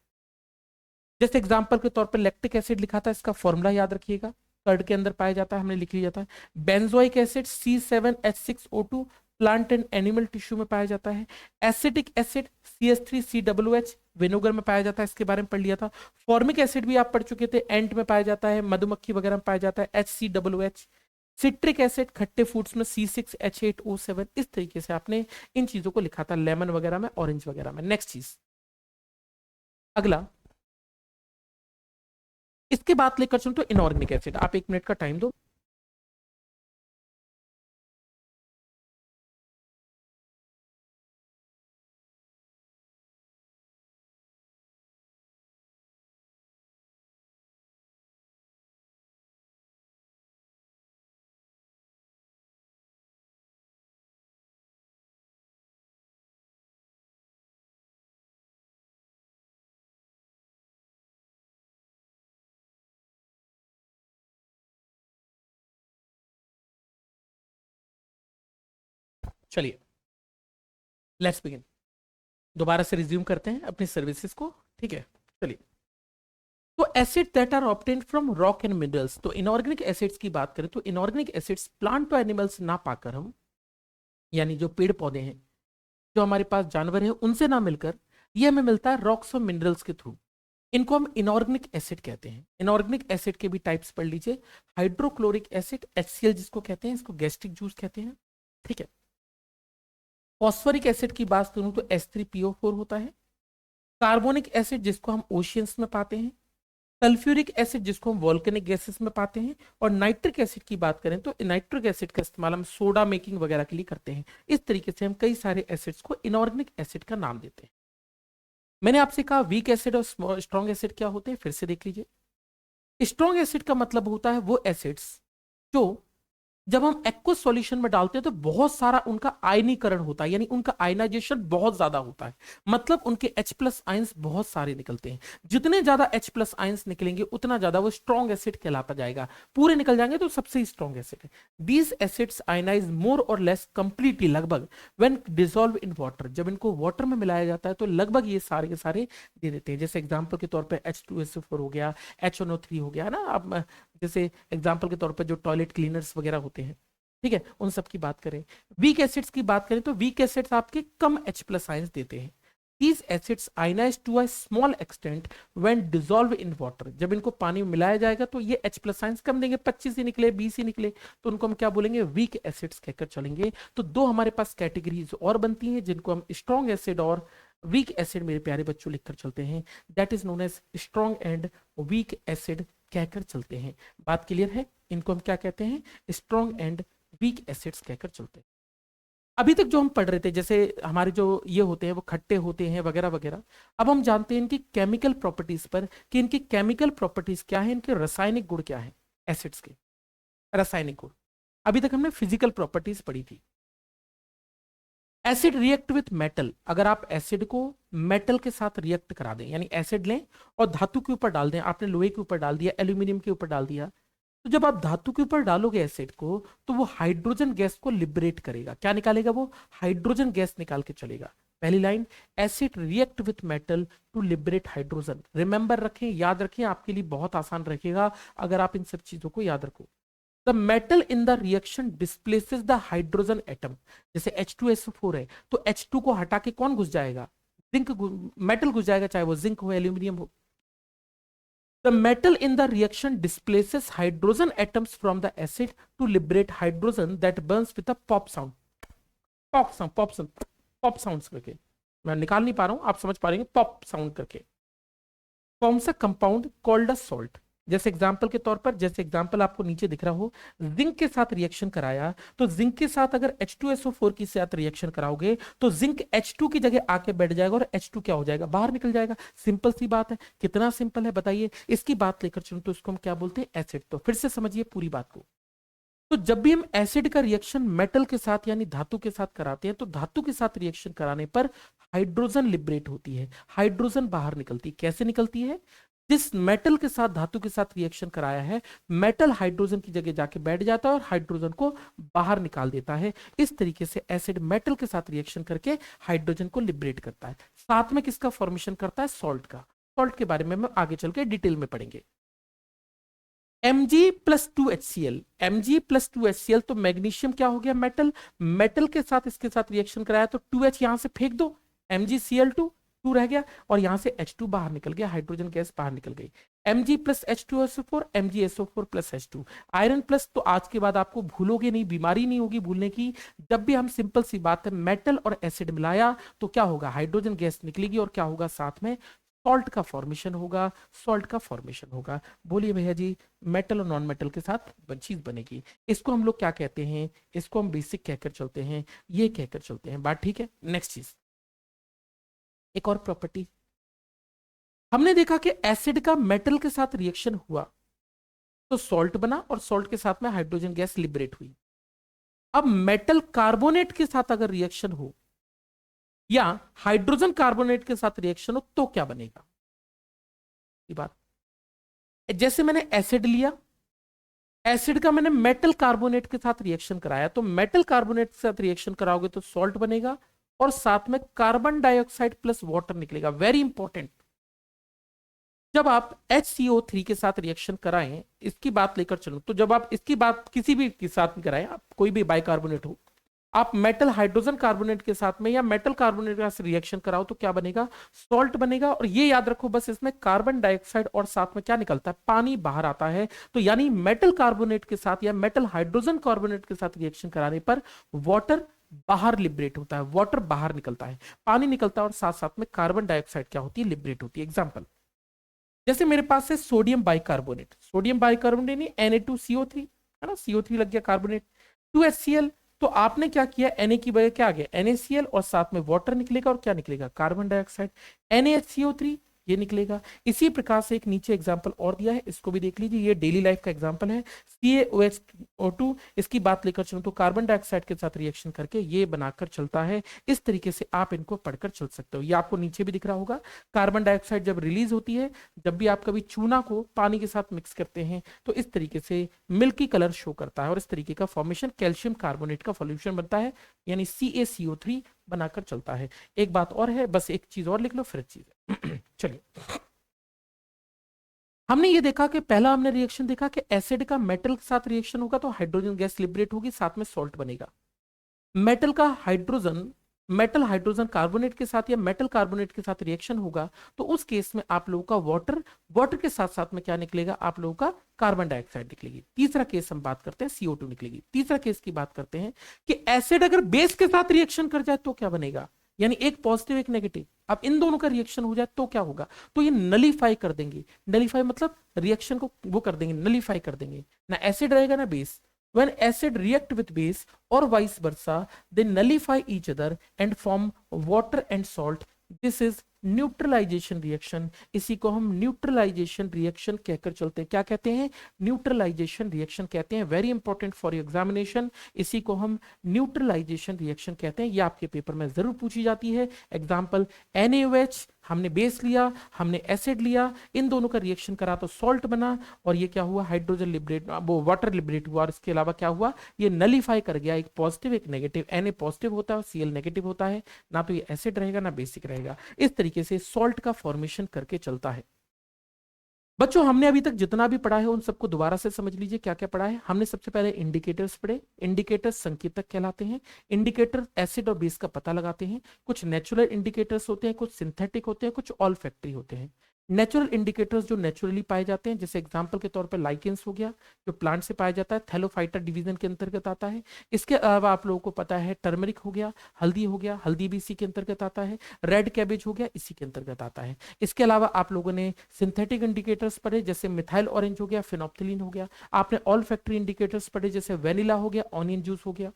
जैसे एग्जांपल के तौर पर लैक्टिक एसिड लिखा था, इसका फॉर्मूला याद रखिएगा, कर्ड के अंदर पाया जाता है, हमने लिख लिया था। Benzoic acid C7H6O2, plant and animal tissue में पाया जाता है। एसिटिक एसिड CH3COOH, विनेगर में पाया जाता है, इसके बारे में पढ़ लिया था। फॉर्मिक एसिड भी आप पढ़ चुके थे, एंट में पाया जाता है, मधुमक्खी वगैरह में पाया जाता है, HCOOH। सिट्रिक एसिड खट्टे फूड्स में C6H8O7। इस तरीके से आपने इन चीजों को लिखा था, लेमन वगैरह में, ऑरेंज वगैरह में। नेक्स्ट चीज, अगला, इसके बाद लेकर चलूं तो इनऑर्गेनिक एसिड। आप 1 मिनट का टाइम दो। चलिए, लेट्स बिगिन। दोबारा से रिज्यूम करते हैं अपनी सर्विसेज को, ठीक है। चलिए, तो acid that are obtained from rock and minerals, तो इनऑर्गेनिक एसिड्स की बात करें तो इनऑर्गेनिक एसिड्स प्लांट और एनिमल्स ना पाकर हम, यानी जो पेड़ पौधे हैं, जो हमारे पास जानवर हैं, उनसे ना मिलकर ये हमें मिलता है रॉक्स और मिनरल्स के थ्रू। इनको हम इनऑर्गेनिक एसिड कहते हैं। इनऑर्गेनिक एसिड के भी टाइप्स पढ़ लीजिए, हाइड्रोक्लोरिक एसिड HCl जिसको कहते हैं, इसको गैस्ट्रिक जूस कहते हैं, ठीक है। फॉस्फोरिक एसिड की बात करूं तो H3PO4 होता है। कार्बोनिक एसिड जिसको हम ओशियंस में पाते हैं, सल्फ्यूरिक एसिड जिसको हम वोल्केनिक गैसेस में पाते हैं, और नाइट्रिक एसिड की बात करें तो नाइट्रिक एसिड का इस्तेमाल हम सोडा मेकिंग वगैरह के लिए करते हैं। इस तरीके से हम कई सारे एसिड्स को इनऑर्गेनिक एसिड का नाम देते हैं। मैंने आपसे कहा वीक एसिड और स्ट्रॉन्ग एसिड क्या होते हैं, फिर से देख लीजिए। स्ट्रॉन्ग एसिड का मतलब होता है वो एसिड्स जो जब हम एक्वस सॉल्यूशन में डालते हैं तो बहुत सारा उनका आयनीकरण होता है, यानी उनका आयनाइजेशन बहुत ज्यादा होता है, मतलब उनके H+ आयंस बहुत सारे निकलते हैं। जितने ज्यादा H+ आयंस निकलेंगे उतना ज्यादा वो स्ट्रॉन्ग एसिड कहलाता जाएगा। पूरे निकल जाएंगे तो सबसे स्ट्रॉन्ग एसिड है। दीज एसिड्स आयनाइज मोर और लेस कंप्लीटली, लगभग व्हेन डिसॉल्व इन वाटर, जब इनको वाटर में मिलाया जाता है तो लगभग ये सारे के सारे दे देते हैं। जैसे एग्जाम्पल के तौर पर H2SO4 हो गया, HNO3 हो गया ना। अब जैसे एग्जाम्पल के तौर पर जो टॉयलेट क्लीनर्स वगैरह होते हैं, ठीक है, उन सब की बात करें। वीक एसिड्स की बात करें तो वीक एसिड्स आपके कम H+ आयंस देते हैं। These acids ionize to a small extent when dissolved in water, जब इनको पानी में मिलाया जाएगा तो ये H+ आयंस कम देंगे, 25 ही निकले, 20 ही निकले, तो उनको हम क्या बोलेंगे, वीक एसिड्स कहकर चलेंगे। तो दो हमारे पास कैटेगरीज और बनती हैं जिनको हम स्ट्रॉन्ग एसिड और वीक एसिड, मेरे प्यारे बच्चों, लिखकर चलते हैं। That is known as strong and weak acid कहकर चलते हैं। बात क्लियर है? इनको हम क्या कहते हैं, स्ट्रॉन्ग एंड वीक एसिड्स कहकर चलते हैं। अभी तक जो हम पढ़ रहे थे, जैसे हमारे जो ये होते हैं वो खट्टे होते हैं वगैरह वगैरह, अब हम जानते हैं इनकी केमिकल प्रॉपर्टीज पर कि इनकी केमिकल प्रॉपर्टीज क्या है, इनके रासायनिक गुण क्या है, एसिड्स के रासायनिक गुण। अभी तक हमने फिजिकल प्रॉपर्टीज पढ़ी थी। एसिड रिएक्ट विथ मेटल, अगर आप एसिड को मेटल के साथ रिएक्ट करा दें, यानी एसिड लें और धातु के ऊपर डाल दें, आपने लोहे के ऊपर डाल दिया, एल्यूमिनियम के ऊपर डाल दिया, तो जब आप धातु के ऊपर डालोगे एसिड को तो वो हाइड्रोजन गैस को लिबरेट करेगा। क्या निकालेगा वो? हाइड्रोजन गैस निकाल के चलेगा। पहली line, acid react with metal to liberate hydrogen. Remember रखें, याद रखें, आपके लिए बहुत आसान रखेगा अगर आप इन सब चीजों को याद रखो। The metal in the reaction displaces the hydrogen atom. जैसे H2SO4 है तो H2 को हटा के कौन घुस जाएगा? जिंक, मेटल घुस जाएगा, चाहे वो जिंक हो एल्यूमिनियम हो। The metal in the reaction displaces hydrogen atoms from the acid to liberate hydrogen that burns with a pop sound. Pop sound करके, मैं निकाल नहीं पा रहा हूं, आप समझ पा रहे हैं, पॉप साउंड करके forms a compound called a salt. जैसे एग्जांपल के तौर पर, जैसे एग्जांपल आपको नीचे दिख रहा हो, जिंक के साथ रिएक्शन कराया तो जिंक के साथ अगर H2SO4 के साथ रिएक्शन कराओगे तो जिंक H2 की जगह आके बैठ जाएगा और H2 क्या हो जाएगा, बाहर निकल जाएगा। सिंपल सी बात है, कितना सिंपल है बताइए। इसकी बात लेकर चलूं तो इसको हम क्या बोलते हैं, एसिड। तो फिर से समझिए पूरी बात को। तो जब भी हम एसिड का रिएक्शन मेटल के साथ यानी धातु के साथ कराते हैं तो धातु के साथ रिएक्शन कराने पर हाइड्रोजन लिबरेट होती है, हाइड्रोजन बाहर निकलती है। कैसे निकलती है? जिस मेटल के साथ धातु के साथ रिएक्शन कराया है, मेटल हाइड्रोजन की जगह जाके बैठ जाता है और हाइड्रोजन को बाहर निकाल देता है। इस तरीके से एसिड मेटल के साथ रिएक्शन करके हाइड्रोजन को लिबरेट करता है। साथ में किसका फॉर्मेशन करता है? सॉल्ट का। सॉल्ट के बारे में हम आगे चल के डिटेल में पढ़ेंगे। Mg+2HCl, Mg+2HCl, तो मैग्नीशियम क्या हो गया, मेटल। मेटल के साथ इसके साथ रिएक्शन कराया तो 2H यहां से फेंक दो, MgCl2 2 रह गया और यहां से H2 बाहर निकल गया, हाइड्रोजन गैस बाहर निकल गई। Mg+H2SO4, MgSO4+H2। आयरन प्लस तो आज के बाद आपको भूलोगे नहीं, बीमारी नहीं होगी भूलने की। जब भी हम, सिंपल सी बात है, मेटल और एसिड मिलाया तो क्या होगा, हाइड्रोजन गैस निकलेगी और क्या होगा, साथ में सॉल्ट का फॉर्मेशन होगा, सॉल्ट का फॉर्मेशन होगा। बोलिए भैया जी, मेटल और नॉन मेटल के साथ चीज बनेगी। इसको हम लोग क्या कहते हैं, इसको हम बेसिक कहकर चलते हैं, ये कहकर चलते हैं। बात ठीक है? नेक्स्ट चीज, एक और प्रॉपर्टी हमने देखा कि एसिड का मेटल के साथ रिएक्शन हुआ तो सॉल्ट बना और सॉल्ट के साथ में हाइड्रोजन गैस लिबरेट हुई। अब मेटल कार्बोनेट के साथ अगर रिएक्शन हो या हाइड्रोजन कार्बोनेट के साथ रिएक्शन हो तो क्या बनेगा? ये बात, जैसे मैंने एसिड लिया, एसिड का मैंने मेटल कार्बोनेट के साथ रिएक्शन कराया तो मेटल कार्बोनेट के साथ रिएक्शन कराओगे तो सॉल्ट बनेगा और साथ में कार्बन डाइऑक्साइड प्लस वाटर निकलेगा। Very important. जब आप HCO3 के साथ रिएक्शन कराएं, इसकी बात लेकर चलूं, तो जब आप इसकी बात किसी भी के साथ कराएं, आप कोई भी बाइकार्बोनेट हो, आप मेटल हाइड्रोजन कार्बोनेट के साथ में या मेटल कार्बोनेट के साथ रिएक्शन कराओ तो क्या बनेगा? सॉल्ट बनेगा। और ये याद रखो बस, इसमें कार्बन डाइऑक्साइड और साथ में क्या निकलता है? पानी बाहर आता है। तो यानी मेटल कार्बोनेट के साथ या मेटल हाइड्रोजन कार्बोनेट के साथ रिएक्शन कराने पर वाटर बाहर लिबरेट होता है, वाटर बाहर निकलता है, पानी निकलता है, और साथ साथ में कार्बन डाइऑक्साइड क्या होती है? लिबरेट होती है। एग्जाम्पल, जैसे मेरे पास है सोडियम बाइकार्बोनेट, सोडियम बाइकार्बोनेट नहीं, Na2CO3 है ना, CO3 लग गया, कार्बोनेट 2HCl। तो आपने क्या किया? Na की बजाय क्या आ गया? NaCl, और साथ में वाटर निकलेगा, और क्या निकलेगा? Carbon dioxide. NaHCO3 ये निकलेगा। इसी प्रकार से एक नीचे एग्जांपल और दिया है, इसको भी देख लीजिए, ये डेली लाइफ का एग्जांपल है। CaOH2, इसकी बात लेकर चलूं तो कार्बन डाइऑक्साइड के साथ रिएक्शन करके ये बनाकर चलता है। इस तरीके से आप इनको पढ़कर चल सकते हो। ये आपको नीचे भी दिख रहा होगा, कार्बन डाइऑक्साइड जब रिलीज होती है, जब भी आप कभी चूना को पानी के साथ मिक्स करते हैं तो इस तरीके से मिल्की कलर शो करता है, और इस तरीके का फॉर्मेशन कैल्शियम कार्बोनेट का सॉल्यूशन बनता है, यानी CaCO3 बनाकर चलता है। एक बात और है, बस एक चीज और लिख लो फिर चीज है। चलिए, हमने ये देखा कि पहला हमने रिएक्शन देखा कि एसिड का मेटल के साथ रिएक्शन होगा तो हाइड्रोजन गैस लिबरेट होगी, साथ में सॉल्ट बनेगा। मेटल का हाइड्रोजन, मेटल हाइड्रोजन कार्बोनेट के साथ या मेटल कार्बोनेट के साथ रिएक्शन होगा तो उस केस में आप लोगों का वाटर, वाटर के साथ साथ में क्या निकलेगा? आप लोगों का कार्बन डाइऑक्साइड निकलेगी। तीसरा केस हम बात करते हैं, CO2 निकलेगी। तीसरा केस की बात करते हैं कि एसिड अगर बेस के साथ रिएक्शन कर जाए तो क्या बनेगा? यानी एक पॉजिटिव एक नेगेटिव, अब इन दोनों का रिएक्शन हो जाए तो क्या होगा? तो ये नलीफाई कर देंगे। नलीफाई मतलब रिएक्शन को वो कर देंगे, नलीफाई कर देंगे, ना एसिड रहेगा ना base. When acid react with base or vice versa, they nullify each other and form water and salt. This is neutralisation reaction. इसी को हम न्यूट्रलाइजेशन रिएक्शन कहकर चलते हैं। क्या कहते हैं? न्यूट्रलाइजेशन रिएक्शन कहते हैं। वेरी इंपॉर्टेंट फॉर एग्जामिनेशन, इसी को हम न्यूट्रलाइजेशन रिएक्शन कहते हैं। ये आपके पेपर में जरूर पूछी जाती है। एग्जाम्पल, NaOH, हमने बेस लिया, हमने एसिड लिया, इन दोनों का रिएक्शन करा तो सॉल्ट बना, और ये क्या हुआ? हाइड्रोजन लिबरेट, वो वाटर लिबरेट हुआ, और इसके अलावा क्या हुआ? ये नलीफाई कर गया, एक पॉजिटिव एक नेगेटिव। Na पॉजिटिव होता है और Cl नेगेटिव होता है, ना तो ये एसिड रहेगा ना बेसिक रहेगा। इस तरीके से सॉल्ट का फॉर्मेशन करके चलता है। बच्चों, हमने अभी तक जितना भी पढ़ा है उन सबको दोबारा से समझ लीजिए। क्या क्या पढ़ा है हमने? सबसे पहले इंडिकेटर्स पढ़े। इंडिकेटर्स संकेतक कहलाते हैं। इंडिकेटर एसिड और बेस का पता लगाते हैं। कुछ नेचुरल इंडिकेटर्स होते हैं, कुछ सिंथेटिक होते हैं, कुछ ऑल फैक्ट्री होते हैं। नेचुरल इंडिकेटर्स जो नेचुरली पाए जाते हैं, जैसे एग्जांपल के तौर पर लाइकेंस हो गया, जो प्लांट से पाया जाता है, थैलोफाइटा डिवीजन के अंतर्गत आता है। इसके अलावा आप लोगों को पता है टर्मरिक हो गया, हल्दी हो गया, हल्दी भी इसी के अंतर्गत आता है। रेड कैबेज हो गया, इसी के अंतर्गत आता है। इसके अलावा आप लोगों ने सिंथेटिक इंडिकेटर्स पढ़े, जैसे मिथाइल ऑरेंज हो गया, फिनोप्थिलीन हो गया। आपने ऑल फैक्ट्री इंडिकेटर्स पढ़े, जैसे वेनिला हो गया, ऑनियन जूस हो गया।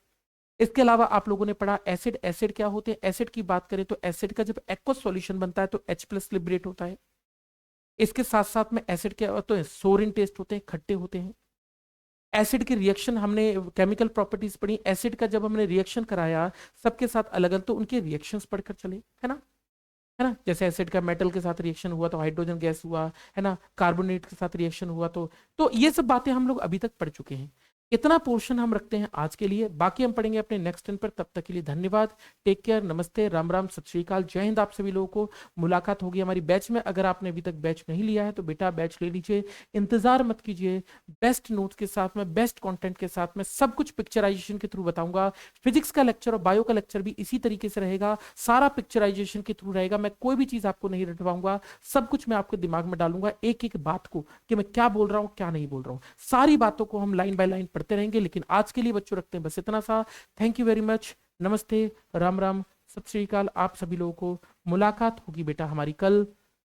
इसके अलावा आप लोगों ने पढ़ा एसिड। एसिड क्या होते हैं? एसिड की बात करें तो एसिड का जब एक्वस सॉल्यूशन बनता है तो H+ लिबरेट होता है। इसके साथ साथ में एसिड क्या होते हैं? सोरिन टेस्ट होते हैं, खट्टे होते हैं। एसिड की रिएक्शन, हमने केमिकल प्रॉपर्टीज पढ़ी। एसिड का जब हमने रिएक्शन कराया सबके साथ अलग अलग, तो उनके रिएक्शंस पढ़कर चले, है ना, है ना। जैसे एसिड का मेटल के साथ रिएक्शन हुआ तो हाइड्रोजन गैस हुआ, है ना। कार्बोनेट के साथ रिएक्शन हुआ तो ये सब बातें हम लोग अभी तक पढ़ चुके हैं। इतना पोर्शन हम रखते हैं आज के लिए, बाकी हम पढ़ेंगे अपने नेक्स्ट दिन पर। तब तक के लिए धन्यवाद, टेक केयर, नमस्ते, राम राम, सत श्री अकाल, जय हिंद। आप सभी लोगों को मुलाकात होगी हमारी बैच में। अगर आपने अभी तक बैच नहीं लिया है तो बेटा बैच ले लीजिए, इंतजार मत कीजिए। बेस्ट नोट्स के साथ में, बेस्ट कंटेंट के साथ में, सब कुछ पिक्चराइजेशन के थ्रू बताऊंगा। फिजिक्स का लेक्चर और बायो का लेक्चर भी इसी तरीके से रहेगा, सारा पिक्चराइजेशन के थ्रू रहेगा। मैं कोई भी चीज आपको नहीं रटवाऊंगा, सब कुछ मैं आपके दिमाग में डालूंगा, एक एक बात को कि मैं क्या बोल रहा हूं क्या नहीं बोल रहा हूं। सारी बातों को हम लाइन बाय लाइन पढ़ते रहेंगे। लेकिन आज के लिए बच्चों रखते हैं बस इतना सा। थैंक यू वेरी मच, नमस्ते, राम राम, सत श्री अकाल। आप सभी लोगों को मुलाकात होगी बेटा हमारी कल,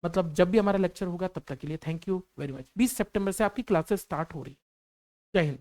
मतलब जब भी हमारा लेक्चर होगा। तब तक के लिए थैंक यू वेरी मच। 20 सितंबर से आपकी क्लासेस स्टार्ट हो रही। जय हिंद।